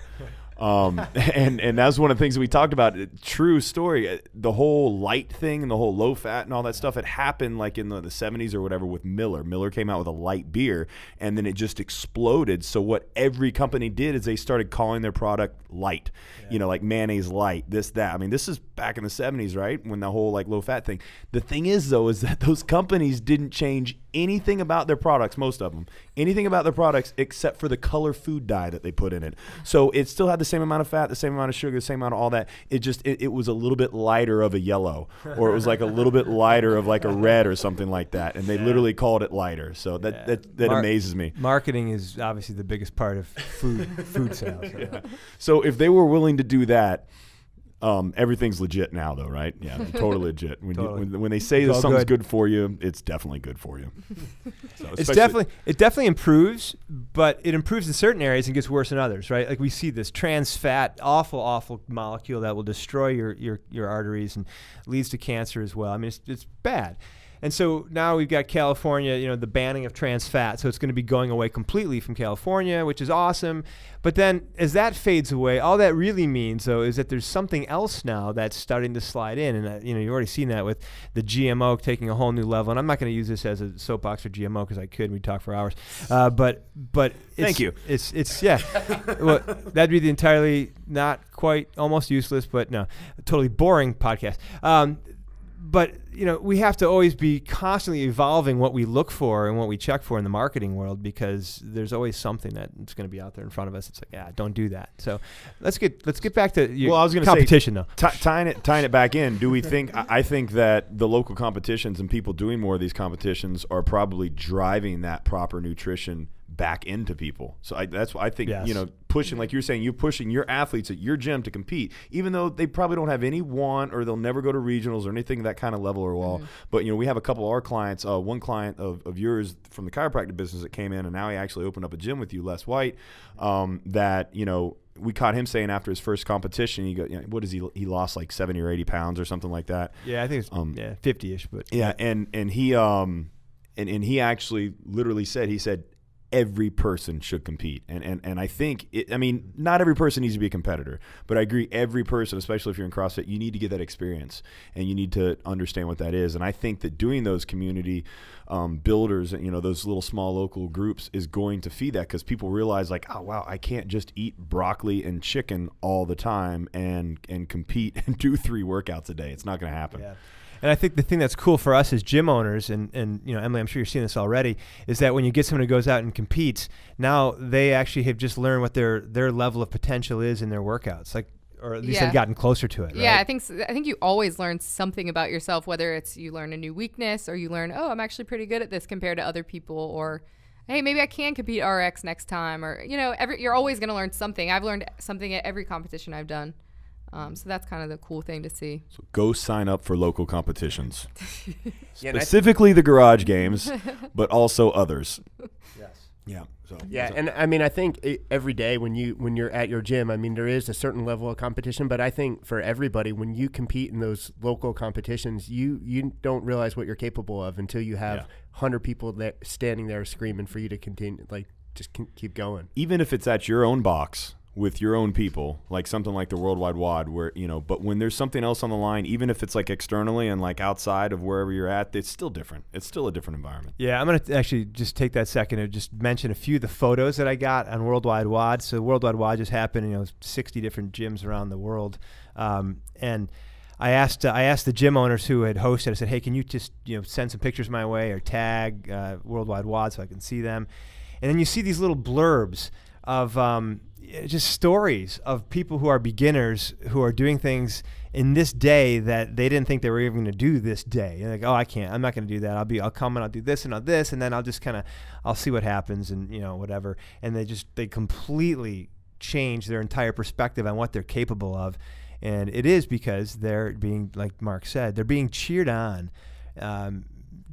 [SPEAKER 1] And that's one of the things that we talked about. True story. The whole light thing and the whole low fat and all that stuff, it happened like in the 70s or whatever with Miller. Miller came out with a light beer, and then it just exploded. So what every company did is they started calling their product light. Yeah. Like mayonnaise light, this, that. I mean, this is back in the 70s, right? When the whole like low fat thing. The thing is, though, is that those companies didn't change anything about their products, most of them, anything about their products except for the color food dye that they put in it. So it still had the same amount of fat, the same amount of sugar, the same amount of all that. It just it was a little bit lighter of a yellow, or it was like a little bit lighter of like a red or something like that. And they literally called it lighter. So that amazes me.
[SPEAKER 2] Marketing is obviously the biggest part of food sales.
[SPEAKER 1] Yeah. So if they were willing to do that, everything's legit now, though, right? Yeah, totally legit. When they say that something's good for you, it's definitely good for you. So
[SPEAKER 2] it definitely improves, but it improves in certain areas and gets worse in others, right? Like we see this trans fat, awful molecule that will destroy your arteries and leads to cancer as well. I mean, it's bad. And so now we've got California, the banning of trans fat. So it's going to be going away completely from California, which is awesome. But then as that fades away, all that really means, though, is that there's something else now that's starting to slide in. And, you've already seen that with the GMO taking a whole new level. And I'm not going to use this as a soapbox for GMO because I could, and we'd talk for hours. But
[SPEAKER 1] thank you.
[SPEAKER 2] It's yeah. Well, that'd be the entirely not quite almost useless, but no, totally boring podcast. But, we have to always be constantly evolving what we look for and what we check for in the marketing world, because there's always something that's going to be out there in front of us. It's like, don't do that. So let's get back to your competition, though.
[SPEAKER 1] Tying it back in, do we think – I think that the local competitions and people doing more of these competitions are probably driving that proper nutrition back into people. So that's why I think, pushing, like you're saying, you're pushing your athletes at your gym to compete, even though they probably don't have any want, or they'll never go to regionals or anything that kind of level or wall. But, we have a couple of our clients, one client of yours from the chiropractic business that came in, and now he actually opened up a gym with you, Les White, that, we caught him saying after his first competition, what is he lost like 70 or 80 pounds or something like that.
[SPEAKER 2] Yeah, I think it's 50-ish. But
[SPEAKER 1] yeah, and he actually literally said, every person should compete. And I think, I mean, not every person needs to be a competitor, but I agree every person, especially if you're in CrossFit, you need to get that experience and you need to understand what that is. And I think that doing those community builders, you know, those little small local groups is going to feed that, because people realize like, oh, wow, I can't just eat broccoli and chicken all the time and compete and do 3 workouts a day. It's not going to happen.
[SPEAKER 2] Yeah. And I think the thing that's cool for us as gym owners, and you know, Emily, I'm sure you're seeing this already, is that when you get someone who goes out and competes, now they actually have just learned what their level of potential is in their workouts, like, or at least they've gotten closer to it. Right?
[SPEAKER 3] Yeah, I think you always learn something about yourself, whether it's you learn a new weakness or you learn, oh, I'm actually pretty good at this compared to other people, or hey, maybe I can compete RX next time, or you know, you're always going to learn something. I've learned something at every competition I've done. So that's kind of the cool thing to see.
[SPEAKER 1] So go sign up for local competitions, specifically the garage games, but also others.
[SPEAKER 4] Yes.
[SPEAKER 1] Yeah.
[SPEAKER 4] And I mean, I think every day when you're at your gym, I mean, there is a certain level of competition, but I think for everybody, when you compete in those local competitions, you don't realize what you're capable of until you have 100 people standing there screaming for you to continue, like just keep going.
[SPEAKER 1] Even if it's at your own box with your own people, like something like the Worldwide WOD, where, you know, but when there's something else on the line, even if it's like externally and like outside of wherever you're at, it's still different. It's still a different environment.
[SPEAKER 2] Yeah, I'm going to actually just take that second to just mention a few of the photos that I got on Worldwide WOD. So Worldwide WOD just happened in, you know, 60 different gyms around the world. And I asked the gym owners who had hosted, I said, hey, can you just, you know, send some pictures my way or tag Worldwide WOD so I can see them? And then you see these little blurbs of just stories of people who are beginners who are doing things in this day that they didn't think they were even going to do this day. And like, oh, I'm not going to do that. I'll come and I'll do this and I'll this, and then I'll just I'll see what happens, and you know, whatever. And they completely change their entire perspective on what they're capable of. And it is because they're being, like Mark said, they're being cheered on.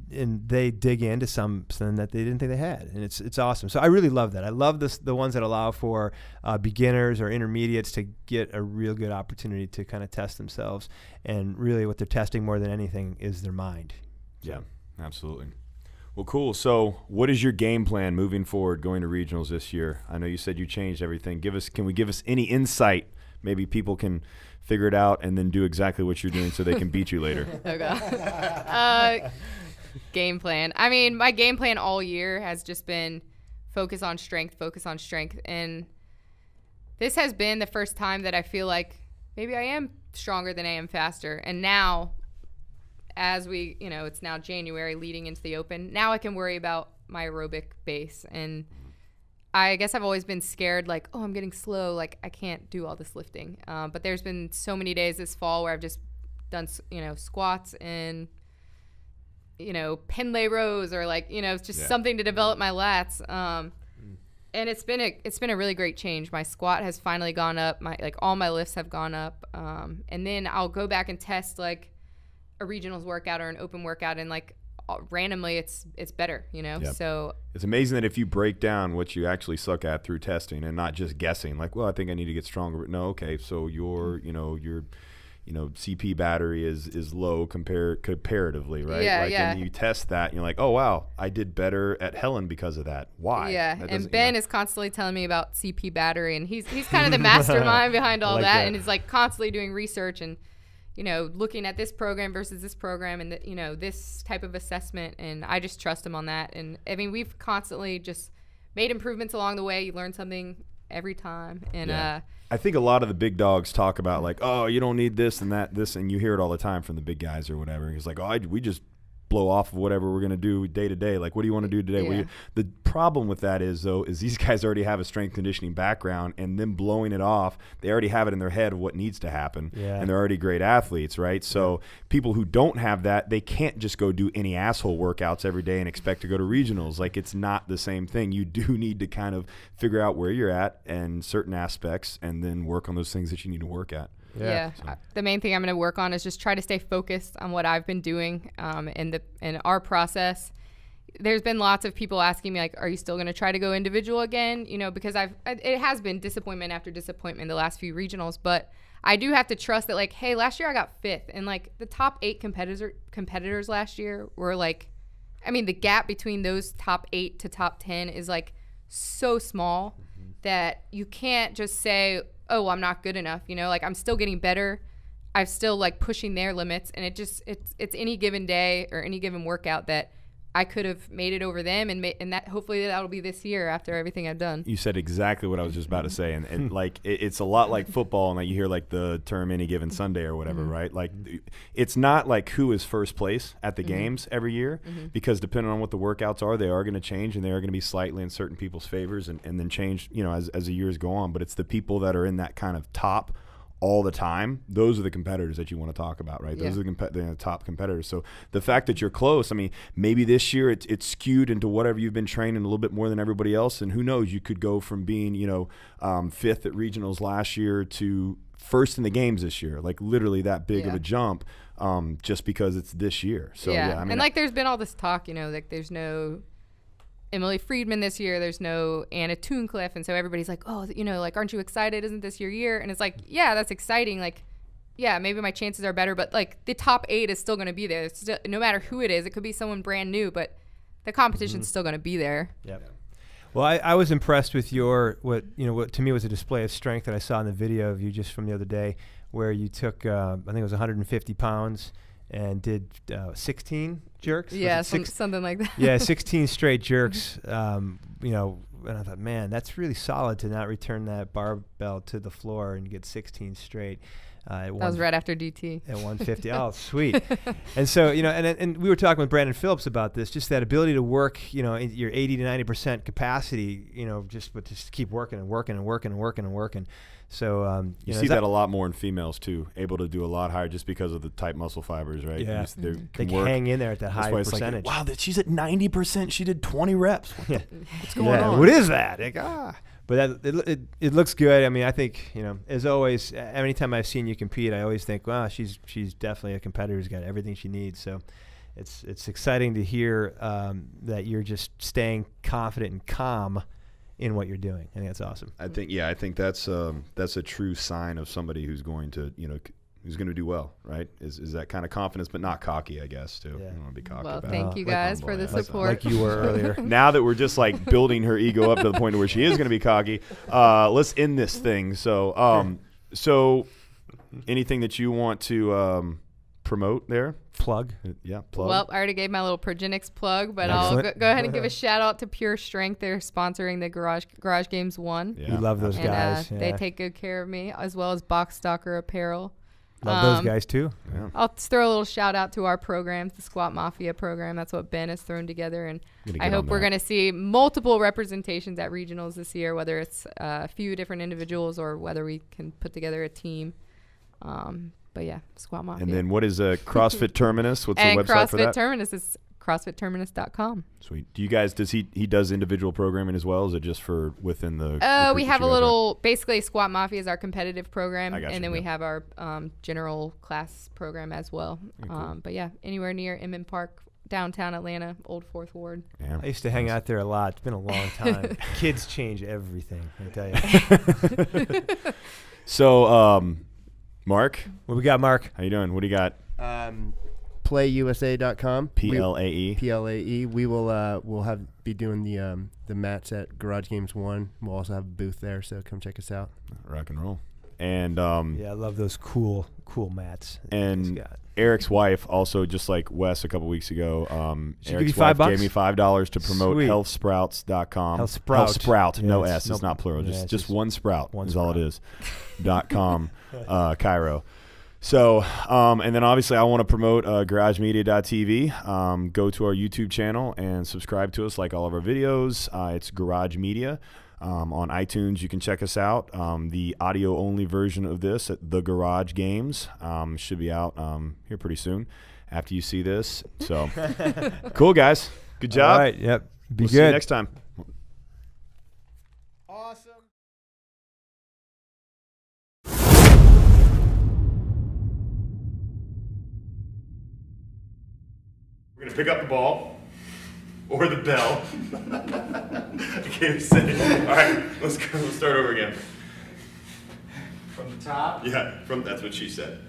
[SPEAKER 2] And they dig into something that they didn't think they had, and it's awesome. So I really love that. I love the ones that allow for beginners or intermediates to get a real good opportunity to kind of test themselves, and really what they're testing more than anything is their mind.
[SPEAKER 1] Yeah, absolutely. Well, cool. So what is your game plan moving forward going to regionals this year? I know you said you changed everything. Can we give us any insight? Maybe people can figure it out and then do exactly what you're doing so they can beat you later.
[SPEAKER 3] Okay. Game plan. I mean, my game plan all year has just been focus on strength. And this has been the first time that I feel like maybe I am stronger than I am faster. And now, as it's now January leading into the Open, now I can worry about my aerobic base. And I guess I've always been scared, like, oh, I'm getting slow, like I can't do all this lifting. But there's been so many days this fall where I've just done, squats and Pendlay rows, or like, it's just something to develop my lats. And it's been a really great change. My squat has finally gone up. All my lifts have gone up. And then I'll go back and test like a regionals workout or an open workout, and like randomly it's better, Yep. So
[SPEAKER 1] it's amazing that if you break down what you actually suck at through testing and not just guessing, like, well, I think I need to get stronger. No, okay, so your CP battery is low comparatively, right? And you test that, and you're like, oh, wow, I did better at Helen because of that. Why?
[SPEAKER 3] Yeah, and Ben is constantly telling me about CP battery, and he's kind of the mastermind behind all that, and he's like constantly doing research and, looking at this program versus this program, and, this type of assessment, and I just trust him on that. And, I mean, we've constantly just made improvements along the way. You learn something every time, and
[SPEAKER 1] I think a lot of the big dogs talk about like, oh, you don't need this and this, and you hear it all the time from the big guys or whatever. It's like, oh, we just blow off of whatever we're going to do day to day. Like, what do you want to do today?
[SPEAKER 3] Yeah.
[SPEAKER 1] The problem with that is these guys already have a strength conditioning background, and them blowing it off, they already have it in their head of what needs to happen, and they're already great athletes, right? So people who don't have that, they can't just go do any asshole workouts every day and expect to go to regionals. Like, it's not the same thing. You do need to kind of figure out where you're at and certain aspects, and then work on those things that you need to work at.
[SPEAKER 3] Yeah. The main thing I'm going to work on is just try to stay focused on what I've been doing in our process. There's been lots of people asking me, like, are you still going to try to go individual again? Because it has been disappointment after disappointment the last few regionals, but I do have to trust that, like, hey, last year I got 5th, and like the top 8 competitors last year were like, I mean, the gap between those top 8 to top 10 is like so small that you can't just say, oh, I'm not good enough. You know, like I'm still getting better. I'm still like pushing their limits, and it's any given day or any given workout that I could have made it over them, and that hopefully that'll be this year after everything I've done.
[SPEAKER 1] You said exactly what I was just about to say, and like it's a lot like football, and like you hear like the term any given Sunday or whatever, right? Like it's not like who is first place at the games every year, because depending on what the workouts are, they are going to change, and they are going to be slightly in certain people's favors, and then change, you know, as the years go on. But it's the people that are in that kind of top all the time, those are the competitors that you want to talk about, right? Those are the top competitors. So the fact that you're close, I mean, maybe this year it's skewed into whatever you've been training a little bit more than everybody else, and who knows, you could go from being, you know, 5th at regionals last year to 1st in the games this year, like literally that big of a jump, just because it's this year. So yeah, I mean,
[SPEAKER 3] and like there's been all this talk, you know, like there's no Emily Friedman this year, there's no Anna Tooncliffe, and so everybody's like, oh, you know, like, aren't you excited? Isn't this your year? And it's like, yeah, that's exciting. Like, yeah, maybe my chances are better, but like the top 8 is still going to be there. It's still, no matter who it is, it could be someone brand new, but the competition's still going to be there.
[SPEAKER 2] Yep. Well, I was impressed with what to me was a display of strength that I saw in the video of you just from the other day, where you took, I think it was 150 pounds and did 16 jerks.
[SPEAKER 3] Yeah, something like that.
[SPEAKER 2] Yeah, 16 straight jerks. You know, and I thought, man, that's really solid to not return that barbell to the floor and get 16 straight.
[SPEAKER 3] That was right after DT.
[SPEAKER 2] At 150. Oh, sweet. And so, you know, and we were talking with Brandon Phillips about this, just that ability to work, you know, your 80 to 90% capacity, you know, just keep working and working and working and working and working. So
[SPEAKER 1] you see that a lot more in females too, able to do a lot higher just because of the tight muscle fibers, right?
[SPEAKER 2] Yeah, they can hang in there at that high percentage.
[SPEAKER 1] Like, wow, she's at 90%. She did 20 reps. What's going on?
[SPEAKER 2] What is that? Like, But it looks good. I mean, I think, you know, as always, anytime I've seen you compete, I always think, wow, she's definitely a competitor who's got everything she needs. So it's exciting to hear that you're just staying confident and calm in what you're doing. I think that's awesome.
[SPEAKER 1] I think that's a true sign of somebody who's going to, you know, who's going to do well, right? Is that kind of confidence, but not cocky, I guess, too.
[SPEAKER 2] Yeah.
[SPEAKER 1] You don't want to be cocky
[SPEAKER 3] well,
[SPEAKER 1] about
[SPEAKER 3] thank you guys for the support.
[SPEAKER 2] Like you were earlier.
[SPEAKER 1] Now that we're just like building her ego up to the point where she is going to be cocky, let's end this thing. So, anything that you want to promote there?
[SPEAKER 2] Plug.
[SPEAKER 1] Yeah, plug.
[SPEAKER 3] Well, I already gave my little Progenics plug, but I'll go ahead and give a shout out to Pure Strength. They're sponsoring the Garage Games 1.
[SPEAKER 2] Yeah. We love those guys.
[SPEAKER 3] They take good care of me, as well as Box Stalker Apparel.
[SPEAKER 2] Love those guys too.
[SPEAKER 1] Yeah.
[SPEAKER 3] I'll throw a little shout out to our programs, the Squat Mafia program. That's what Ben has thrown together, and I hope we're going to see multiple representations at regionals this year, whether it's a few different individuals or whether we can put together a team. But yeah, Squat Mafia.
[SPEAKER 1] And then what is CrossFit Terminus? What's the website
[SPEAKER 3] CrossFit
[SPEAKER 1] for that?
[SPEAKER 3] Terminus is CrossFitTerminus.com.
[SPEAKER 1] Sweet. Do you guys, he does individual programming as well? Is it just for within the
[SPEAKER 3] we have a little, basically Squat Mafia is our competitive program,
[SPEAKER 1] and
[SPEAKER 3] then we have our general class program as well.
[SPEAKER 1] Cool.
[SPEAKER 3] But yeah, anywhere near Inman Park, downtown Atlanta, Old Fourth Ward.
[SPEAKER 1] Yeah.
[SPEAKER 2] I used to hang out there a lot. It's been a long time. Kids change everything, I tell you.
[SPEAKER 1] So, Mark,
[SPEAKER 2] what we got, Mark?
[SPEAKER 1] how you doing? What do you got?
[SPEAKER 4] PlayUSA.com.
[SPEAKER 1] PLAE.
[SPEAKER 4] PLAE. We will we'll be doing the mats at Garage Games 1. We'll also have a booth there, so come check us out.
[SPEAKER 1] Rock and roll. And
[SPEAKER 2] yeah, I love those cool mats.
[SPEAKER 1] And Eric's wife also, just like Wes a couple weeks ago,
[SPEAKER 2] Eric's
[SPEAKER 1] wife
[SPEAKER 2] $5?
[SPEAKER 1] gave me $5 to promote
[SPEAKER 2] Sweet.
[SPEAKER 1] healthsprouts.com.
[SPEAKER 2] Health Sprout.
[SPEAKER 1] No
[SPEAKER 2] Yeah,
[SPEAKER 1] S. It's not plural.
[SPEAKER 2] yeah,
[SPEAKER 1] Just one sprout
[SPEAKER 2] one
[SPEAKER 1] is all it
[SPEAKER 2] sprout.
[SPEAKER 1] is. .com, Cairo. So, and then obviously I want to promote garagemedia.tv. Go to our YouTube channel and subscribe to us, like all of our videos. It's Garage Media. On iTunes, you can check us out. The audio-only version of this at The Garage Games should be out here pretty soon after you see this. So, cool, guys. Good job.
[SPEAKER 2] All right, yep.
[SPEAKER 1] We'll see you next time.
[SPEAKER 4] Awesome.
[SPEAKER 1] We're going to pick up the ball or the bell. I can't even say it. All right, let's go. Let's start over again.
[SPEAKER 4] From the top?
[SPEAKER 1] Yeah, that's what she said.